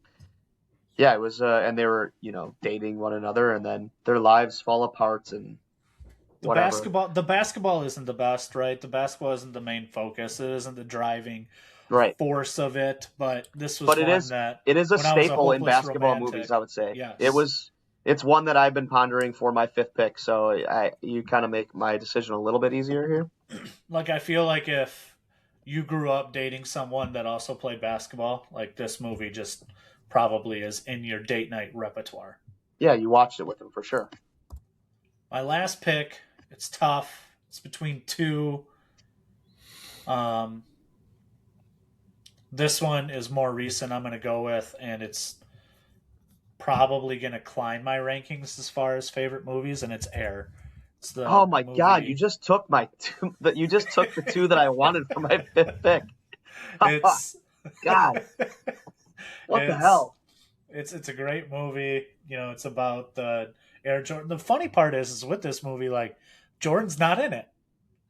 yeah, it was and they were dating one another, and then their lives fall apart and whatever. The basketball isn't the best, right? The basketball isn't the main focus. It isn't the driving force of it. But this was it is a staple in basketball movies, I would say. Yes. It's one that I've been pondering for my 5th pick, so you kind of make my decision a little bit easier here. Like, I feel like if you grew up dating someone that also played basketball, like this movie just probably is in your date night repertoire. Yeah, you watched it with them for sure. My last pick, it's tough. It's between 2. This one is more recent I'm going to go with, and it's probably going to climb my rankings as far as favorite movies, and it's Air. It's the oh my movie. God! You just took you just took the 2 that I wanted for my 5th pick. It's God, what the hell? It's a great movie. It's about the Air Jordan. The funny part is with this movie, like Jordan's not in it.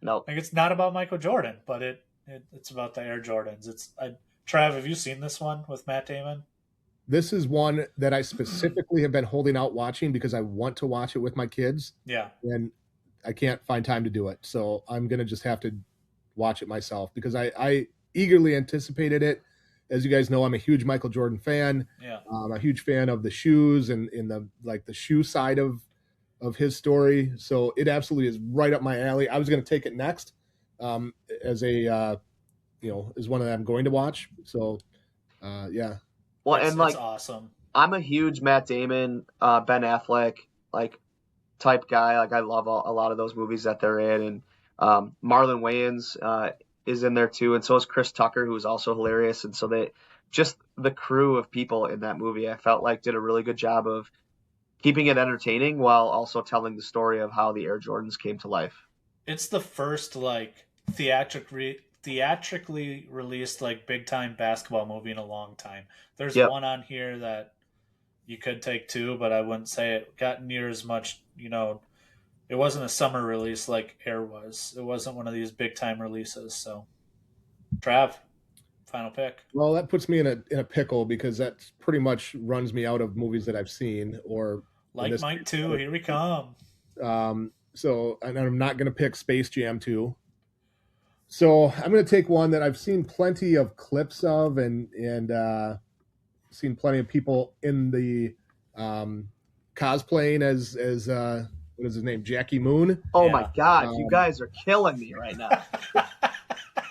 No, like it's not about Michael Jordan, but it's about the Air Jordans. Trav, have you seen this one with Matt Damon? This is one that I specifically have been holding out watching because I want to watch it with my kids. Yeah. And I can't find time to do it. So I'm going to just have to watch it myself because I eagerly anticipated it. As you guys know, I'm a huge Michael Jordan fan. Yeah. I'm a huge fan of the shoes and in the shoe side of his story. So it absolutely is right up my alley. I was going to take it next as a, is one that I'm going to watch. So, yeah. Well, it's awesome. I'm a huge Matt Damon, Ben Affleck, type guy. Like I love a lot of those movies that they're in, and Marlon Wayans is in there too, and so is Chris Tucker, who is also hilarious. And so the crew of people in that movie, I felt like did a really good job of keeping it entertaining while also telling the story of how the Air Jordans came to life. It's the first theatrically released big time basketball movie in a long time. There's one on here that you could take 2, but I wouldn't say it got near as much. It wasn't a summer release like Air was. It wasn't one of these big time releases. So, Trav, final pick. Well, that puts me in a pickle because that pretty much runs me out of movies that I've seen or like Mike 2. Here we come. So, and I'm not going to pick Space Jam 2. So I'm going to take one that I've seen plenty of clips of and seen plenty of people in the cosplaying as what is his name, Jackie Moon. Oh my God, you guys are killing me right now.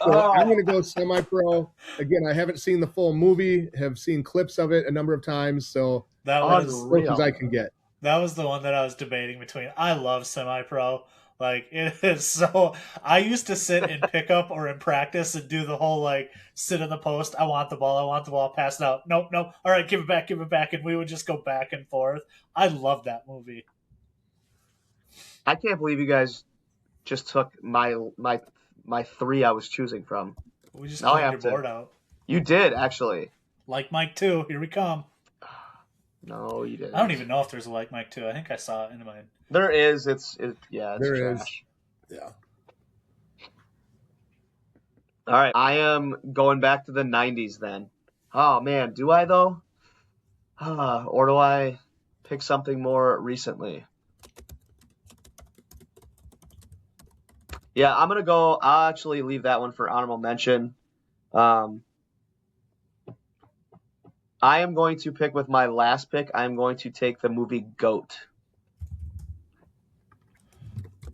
So I'm going to go semi-pro. Again, I haven't seen the full movie, have seen clips of it a number of times, so that was as close as I can get. That was the one that I was debating between. I love semi-pro. It is so. I used to sit in pickup or in practice and do the whole sit in the post. I want the ball, pass it out. Nope. All right, give it back, and we would just go back and forth. I love that movie. I can't believe you guys just took my 3 I was choosing from. We just cleaned your board out. You did actually. Like Mike 2. Here we come. No, you didn't. I don't even know if there's a Like Mike 2. I think I saw it in mine. There is. It's There trash. is. Yeah. All right, I am going back to the 90s then. Oh man, do I though? Or do I pick something more recently? Yeah, I'll actually leave that one for honorable mention. I am going to pick with my last pick. I am going to take the movie Goat.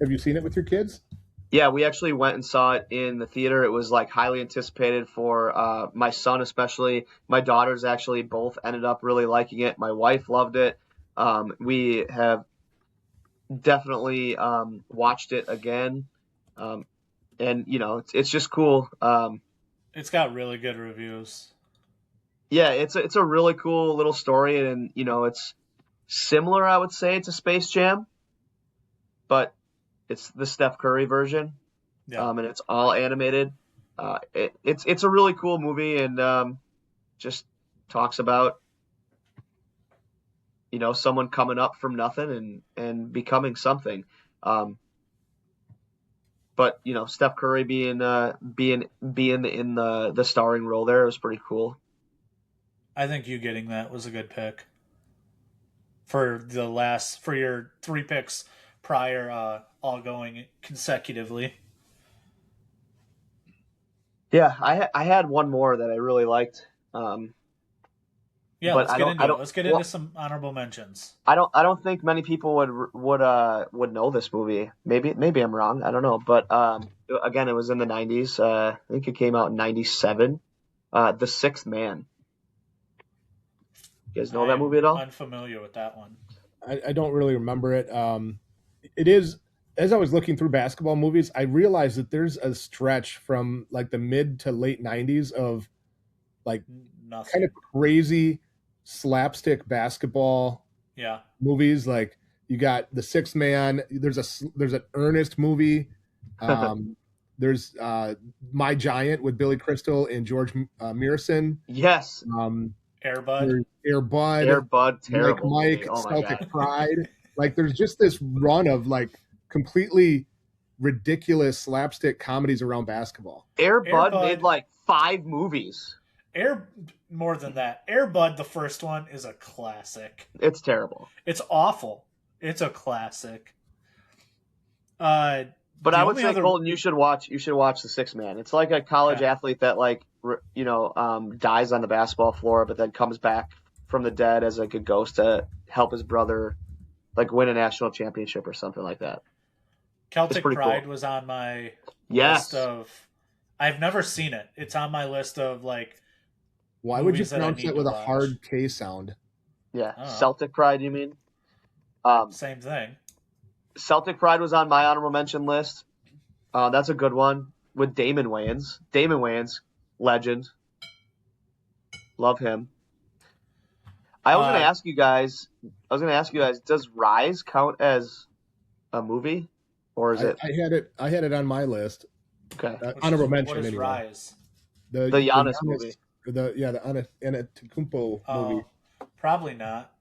Have you seen it with your kids? Yeah, we actually went and saw it in the theater. It was like highly anticipated for my son, especially. My daughters actually both ended up really liking it. My wife loved it. We have definitely watched it again, and it's just cool. It's got really good reviews. Yeah, it's a really cool little story, and it's similar, I would say, to Space Jam, but it's the Steph Curry version, and it's all animated. It's a really cool movie, and just talks about someone coming up from nothing and becoming something. But Steph Curry being in the starring role there was pretty cool. I think you getting that was a good pick for your 3 picks prior, all going consecutively. Yeah, I had one more that I really liked. Yeah, but let's get into it. Let's get into some honorable mentions. I don't think many people would know this movie. Maybe I'm wrong. I don't know. But again, it was in the 90s. I think it came out in 97. The Sixth Man. You guys know that movie at all? Unfamiliar with that one. I don't really remember it. It is, as I was looking through basketball movies, I realized that there's a stretch from like the mid to late 90s of like kind of crazy slapstick basketball movies. Like you got The Sixth Man. There's an Ernest movie. There's My Giant with Billy Crystal and George Mearson. Yes. Air Bud, terrible. Mike, oh Celtic Pride. Like there's just this run of like completely ridiculous slapstick comedies around basketball. Air Bud made like 5 movies. More than that. Air Bud, the first one, is a classic. It's terrible. It's awful. It's a classic. But I would say, Colton, you should watch The Sixth Man. It's like a college athlete that dies on the basketball floor, but then comes back from the dead as like a ghost to help his brother like win a national championship or something like that. Celtic Pride was on my list of. I've never seen it. It's on my list of like. Why would you pronounce it with a hard K sound? Yeah, Celtic Pride. You mean? Same thing. Celtic Pride was on my honorable mention list. That's a good one with Damon Wayans. Damon Wayans, legend. Love him. I was going to ask you guys. Does Rise count as a movie, or is it? I had it on my list. Okay. Honorable mention. What is anyway. Rise? The Giannis movie. The Antetokounmpo movie. Probably not.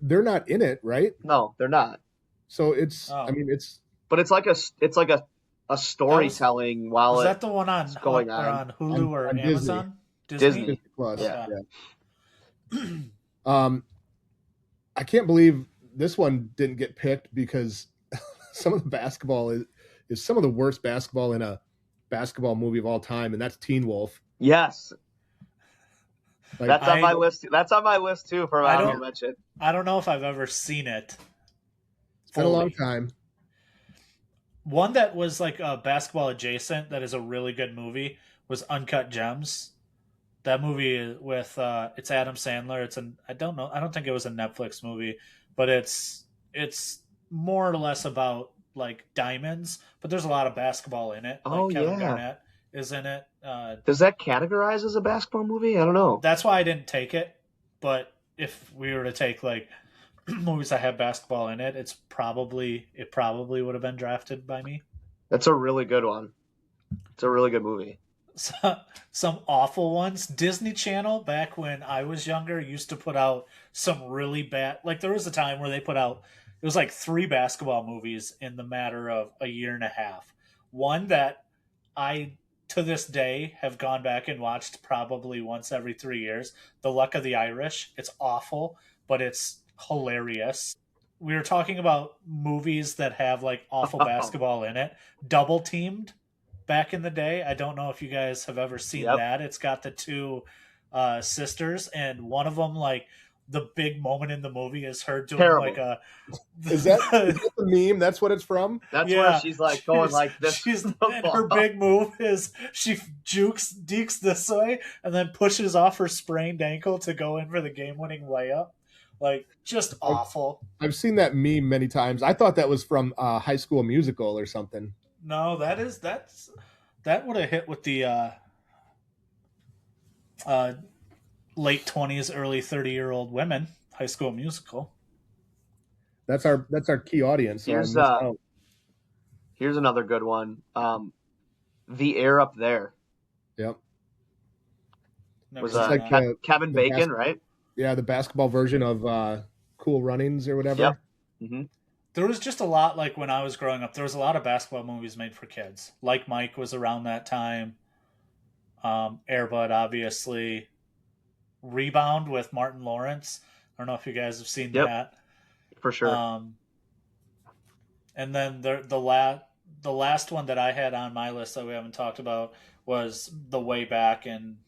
They're not in it, right? No, they're not. So it's. I mean, it's. But it's like a storytelling while is that the one on going on Hulu or on Amazon? Disney Plus. Yeah. I can't believe this one didn't get picked because some of the basketball is some of the worst basketball in a basketball movie of all time, and that's Teen Wolf. Yes. Like, that's on my list. That's on my list too for my honorable mention. I don't know if I've ever seen it. It's been a long time. One that was like basketball adjacent that is a really good movie was Uncut Gems. That movie with it's Adam Sandler. I don't think it was a Netflix movie, but it's more or less about like diamonds, but there's a lot of basketball in it. Like Kevin Garnett is in it. Does that categorize as a basketball movie? I don't know. That's why I didn't take it. But if we were to take like movies that have basketball in it, it probably would have been drafted by me. That's a really good one. It's a really good movie. some awful ones. Disney Channel, back when I was younger, used to put out some really bad. Like there was a time where they put out it was like 3 basketball movies in the matter of a year and a half. One that I to this day have gone back and watched probably once every 3 years. The Luck of the Irish. It's awful, but it's hilarious. We were talking about movies that have like awful basketball in it. Double Teamed back in the day. I don't know if you guys have ever seen Yep. that. It's got the two sisters, and one of them, like, the big moment in the movie is her doing Terrible. like a. Is that the meme? That's what it's from? That's Yeah, where she's like going like this. She's and her big move is she dekes this way and then pushes off her sprained ankle to go in for the game-winning layup. Like, just awful. I've seen that meme many times. I thought that was from High School Musical or something. No, that would have hit with the late 20s, early 30-year-old women. High School Musical. That's our key audience. So Here's another good one. The Air Up There. Yep. Never Was seen like, that. Kevin the Bacon, right? Yeah, the basketball version of Cool Runnings or whatever. Yep. Mm-hmm. There was just a lot, like when I was growing up, there was a lot of basketball movies made for kids. Like Mike was around that time. Air Bud, obviously. Rebound with Martin Lawrence. I don't know if you guys have seen Yep. that. For sure. And then the last one that I had on my list that we haven't talked about was The Way Back, and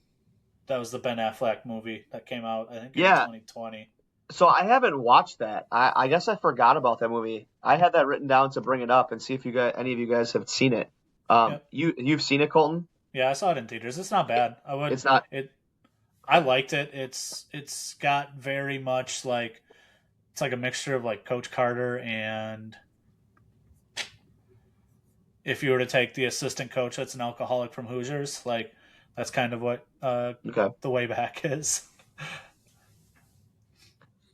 that was the Ben Affleck movie that came out, I think, in 2020. So I haven't watched that. I guess I forgot about that movie. I had that written down to bring it up and see if any of you guys have seen it. Yep. You've seen it, Colton? Yeah, I saw it in theaters. It's not bad. It's not. I liked it. It's got very much like it's like a mixture of like Coach Carter and if you were to take the assistant coach that's an alcoholic from Hoosiers, like that's kind of what Okay. The Way Back is.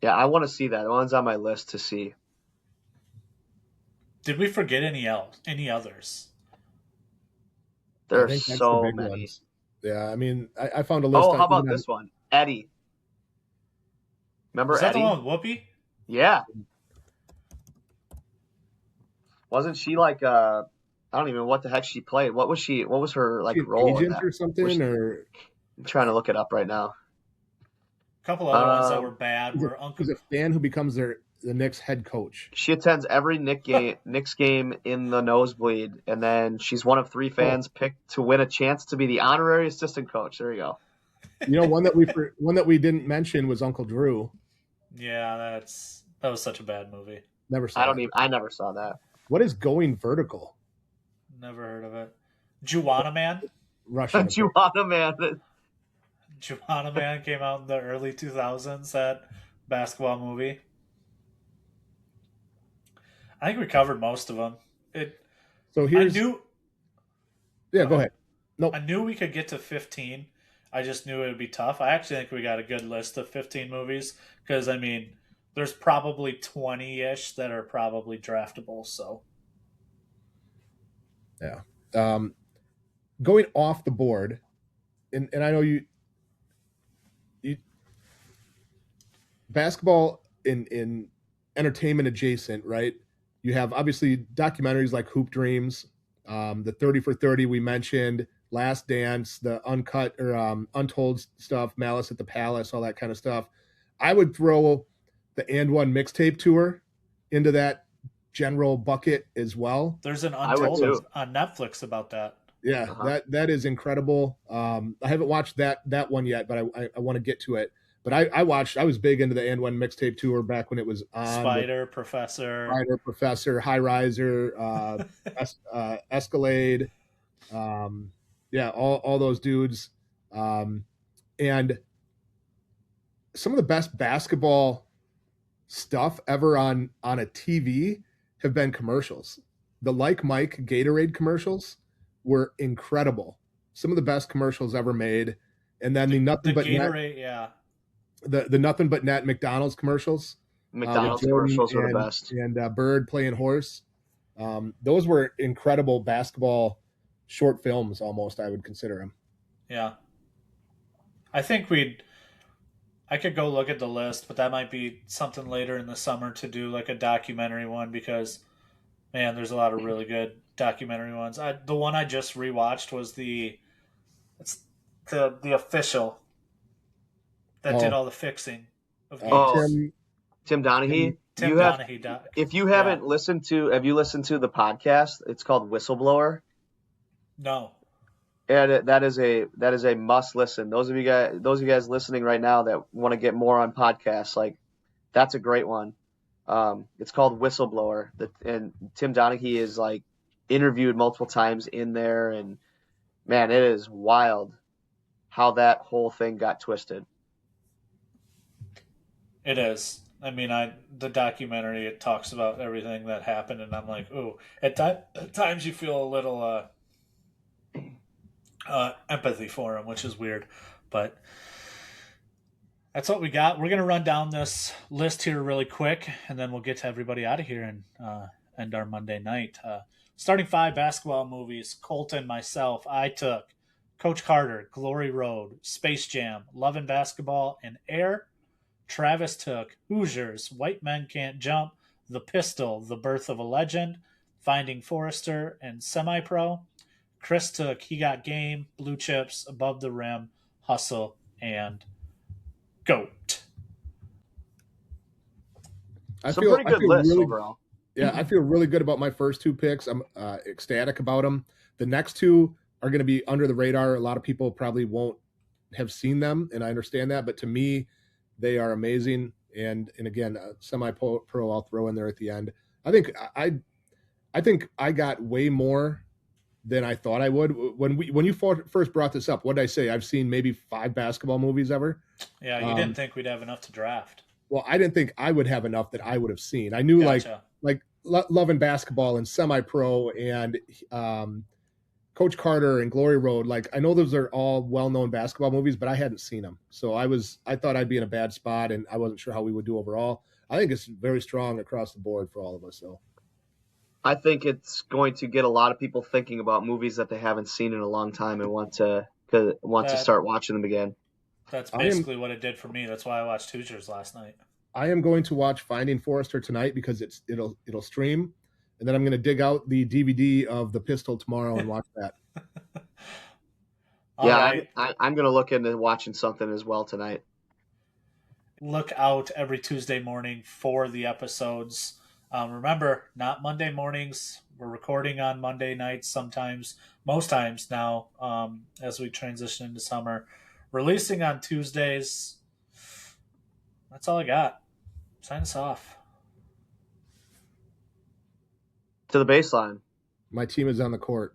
Yeah, I want to see that. That one's on my list to see. Did we forget any others? There I are think that's so the big many. ones. Yeah, I mean, I found a list. Oh, how about this one? Eddie. Remember Is that Eddie? the one with Whoopi? Yeah. Wasn't she like I don't even know what the heck she played. What was her like role in agent that? or something? Or I'm trying to look it up right now. A couple other ones that were bad were Uncle. who's a fan who becomes the Knicks head coach? She attends every Knicks game in the nosebleed, and then she's one of 3 fans picked to win a chance to be the honorary assistant coach. There you go. You know, one that we didn't mention was Uncle Drew. Yeah, that was such a bad movie. Never saw. I never saw that. What is Going Vertical? Never heard of it. Juana Man. Russian. Juana Man. Juana Man came out in the early 2000s. That basketball movie. I think we covered most of them. So here's. Go ahead. Nope. I knew we could get to 15. I just knew it would be tough. I actually think we got a good list of 15 movies because, I mean, there's probably 20-ish that are probably draftable. So, yeah. Going off the board, and I know you basketball in entertainment adjacent, right? You have obviously documentaries like Hoop Dreams, the 30 for 30 we mentioned, Last Dance, the uncut or untold stuff, Malice at the Palace, all that kind of stuff. I would throw the And One mixtape tour into that general bucket as well. There's an Untold on Netflix about that. Yeah, that is incredible. I haven't watched that one yet, but I want to get to it. But I was big into the And One mixtape tour back when it was on. Spider, Professor, High Riser, Escalade. Yeah, all those dudes. And some of the best basketball stuff ever on a TV have been commercials. The Like Mike Gatorade commercials were incredible. Some of the best commercials ever made. And then the Nothing But Gatorade, Net, yeah. the Nothing But Net McDonald's commercials. McDonald's commercials were the best. And Bird playing horse. Those were incredible basketball short films, almost, I would consider them. Yeah. I think I could go look at the list, but that might be something later in the summer to do like a documentary one because, man, there's a lot of really good documentary ones. The one I just rewatched was it's the official that did Oh, all the fixing of Oh, games. Tim Donaghy. Tim You have, Donaghy doc. if you Yeah. haven't listened to, have you listened to the podcast? It's called Whistleblower. No. And that is a must listen. Those of you guys listening right now that want to get more on podcasts, like that's a great one. It's called Whistleblower. And Tim Donaghy is like interviewed multiple times in there, and man, it is wild how that whole thing got twisted. It is. I mean, the documentary, it talks about everything that happened, and I'm like, ooh. At times you feel a little empathy for him, which is weird, but that's what we got. We're gonna run down this list here really quick, and then we'll get to everybody out of here and end our Monday night. Starting five basketball movies: Colton, myself, I took Coach Carter, Glory Road, Space Jam, Love and Basketball, and Air. Travis took Hoosiers, White Men Can't Jump, The Pistol, The Birth of a Legend, Finding Forrester, and Semi-Pro. Chris took He Got Game, Blue Chips, Above the Rim, Hustle, and Goat. Some pretty good lists really, overall. Yeah, I feel really good about my first two picks. I'm ecstatic about them. The next two are going to be under the radar. A lot of people probably won't have seen them, and I understand that. But to me, they are amazing. And again, semi-pro I'll throw in there at the end. I think I got way more than I thought I would. When you first brought this up, what did I say? I've seen maybe 5 basketball movies ever. Yeah, you didn't think we'd have enough to draft. Well, I didn't think I would have enough that I would have seen. I knew Gotcha. like Love and Basketball and Semi-Pro and Coach Carter and Glory Road. Like I know those are all well-known basketball movies, but I hadn't seen them. So I thought I'd be in a bad spot, and I wasn't sure how we would do overall. I think it's very strong across the board for all of us. So I think it's going to get a lot of people thinking about movies that they haven't seen in a long time and want to start watching them again. That's basically what it did for me. That's why I watched Hoosiers last night. I am going to watch Finding Forrester tonight because it'll stream, and then I'm going to dig out the DVD of The Pistol tomorrow and watch that. Yeah, right. I'm going to look into watching something as well tonight. Look out every Tuesday morning for the episodes. Remember, not Monday mornings. We're recording on Monday nights sometimes, most times now, as we transition into summer. Releasing on Tuesdays. That's all I got. Sign us off. To the baseline. My team is on the court.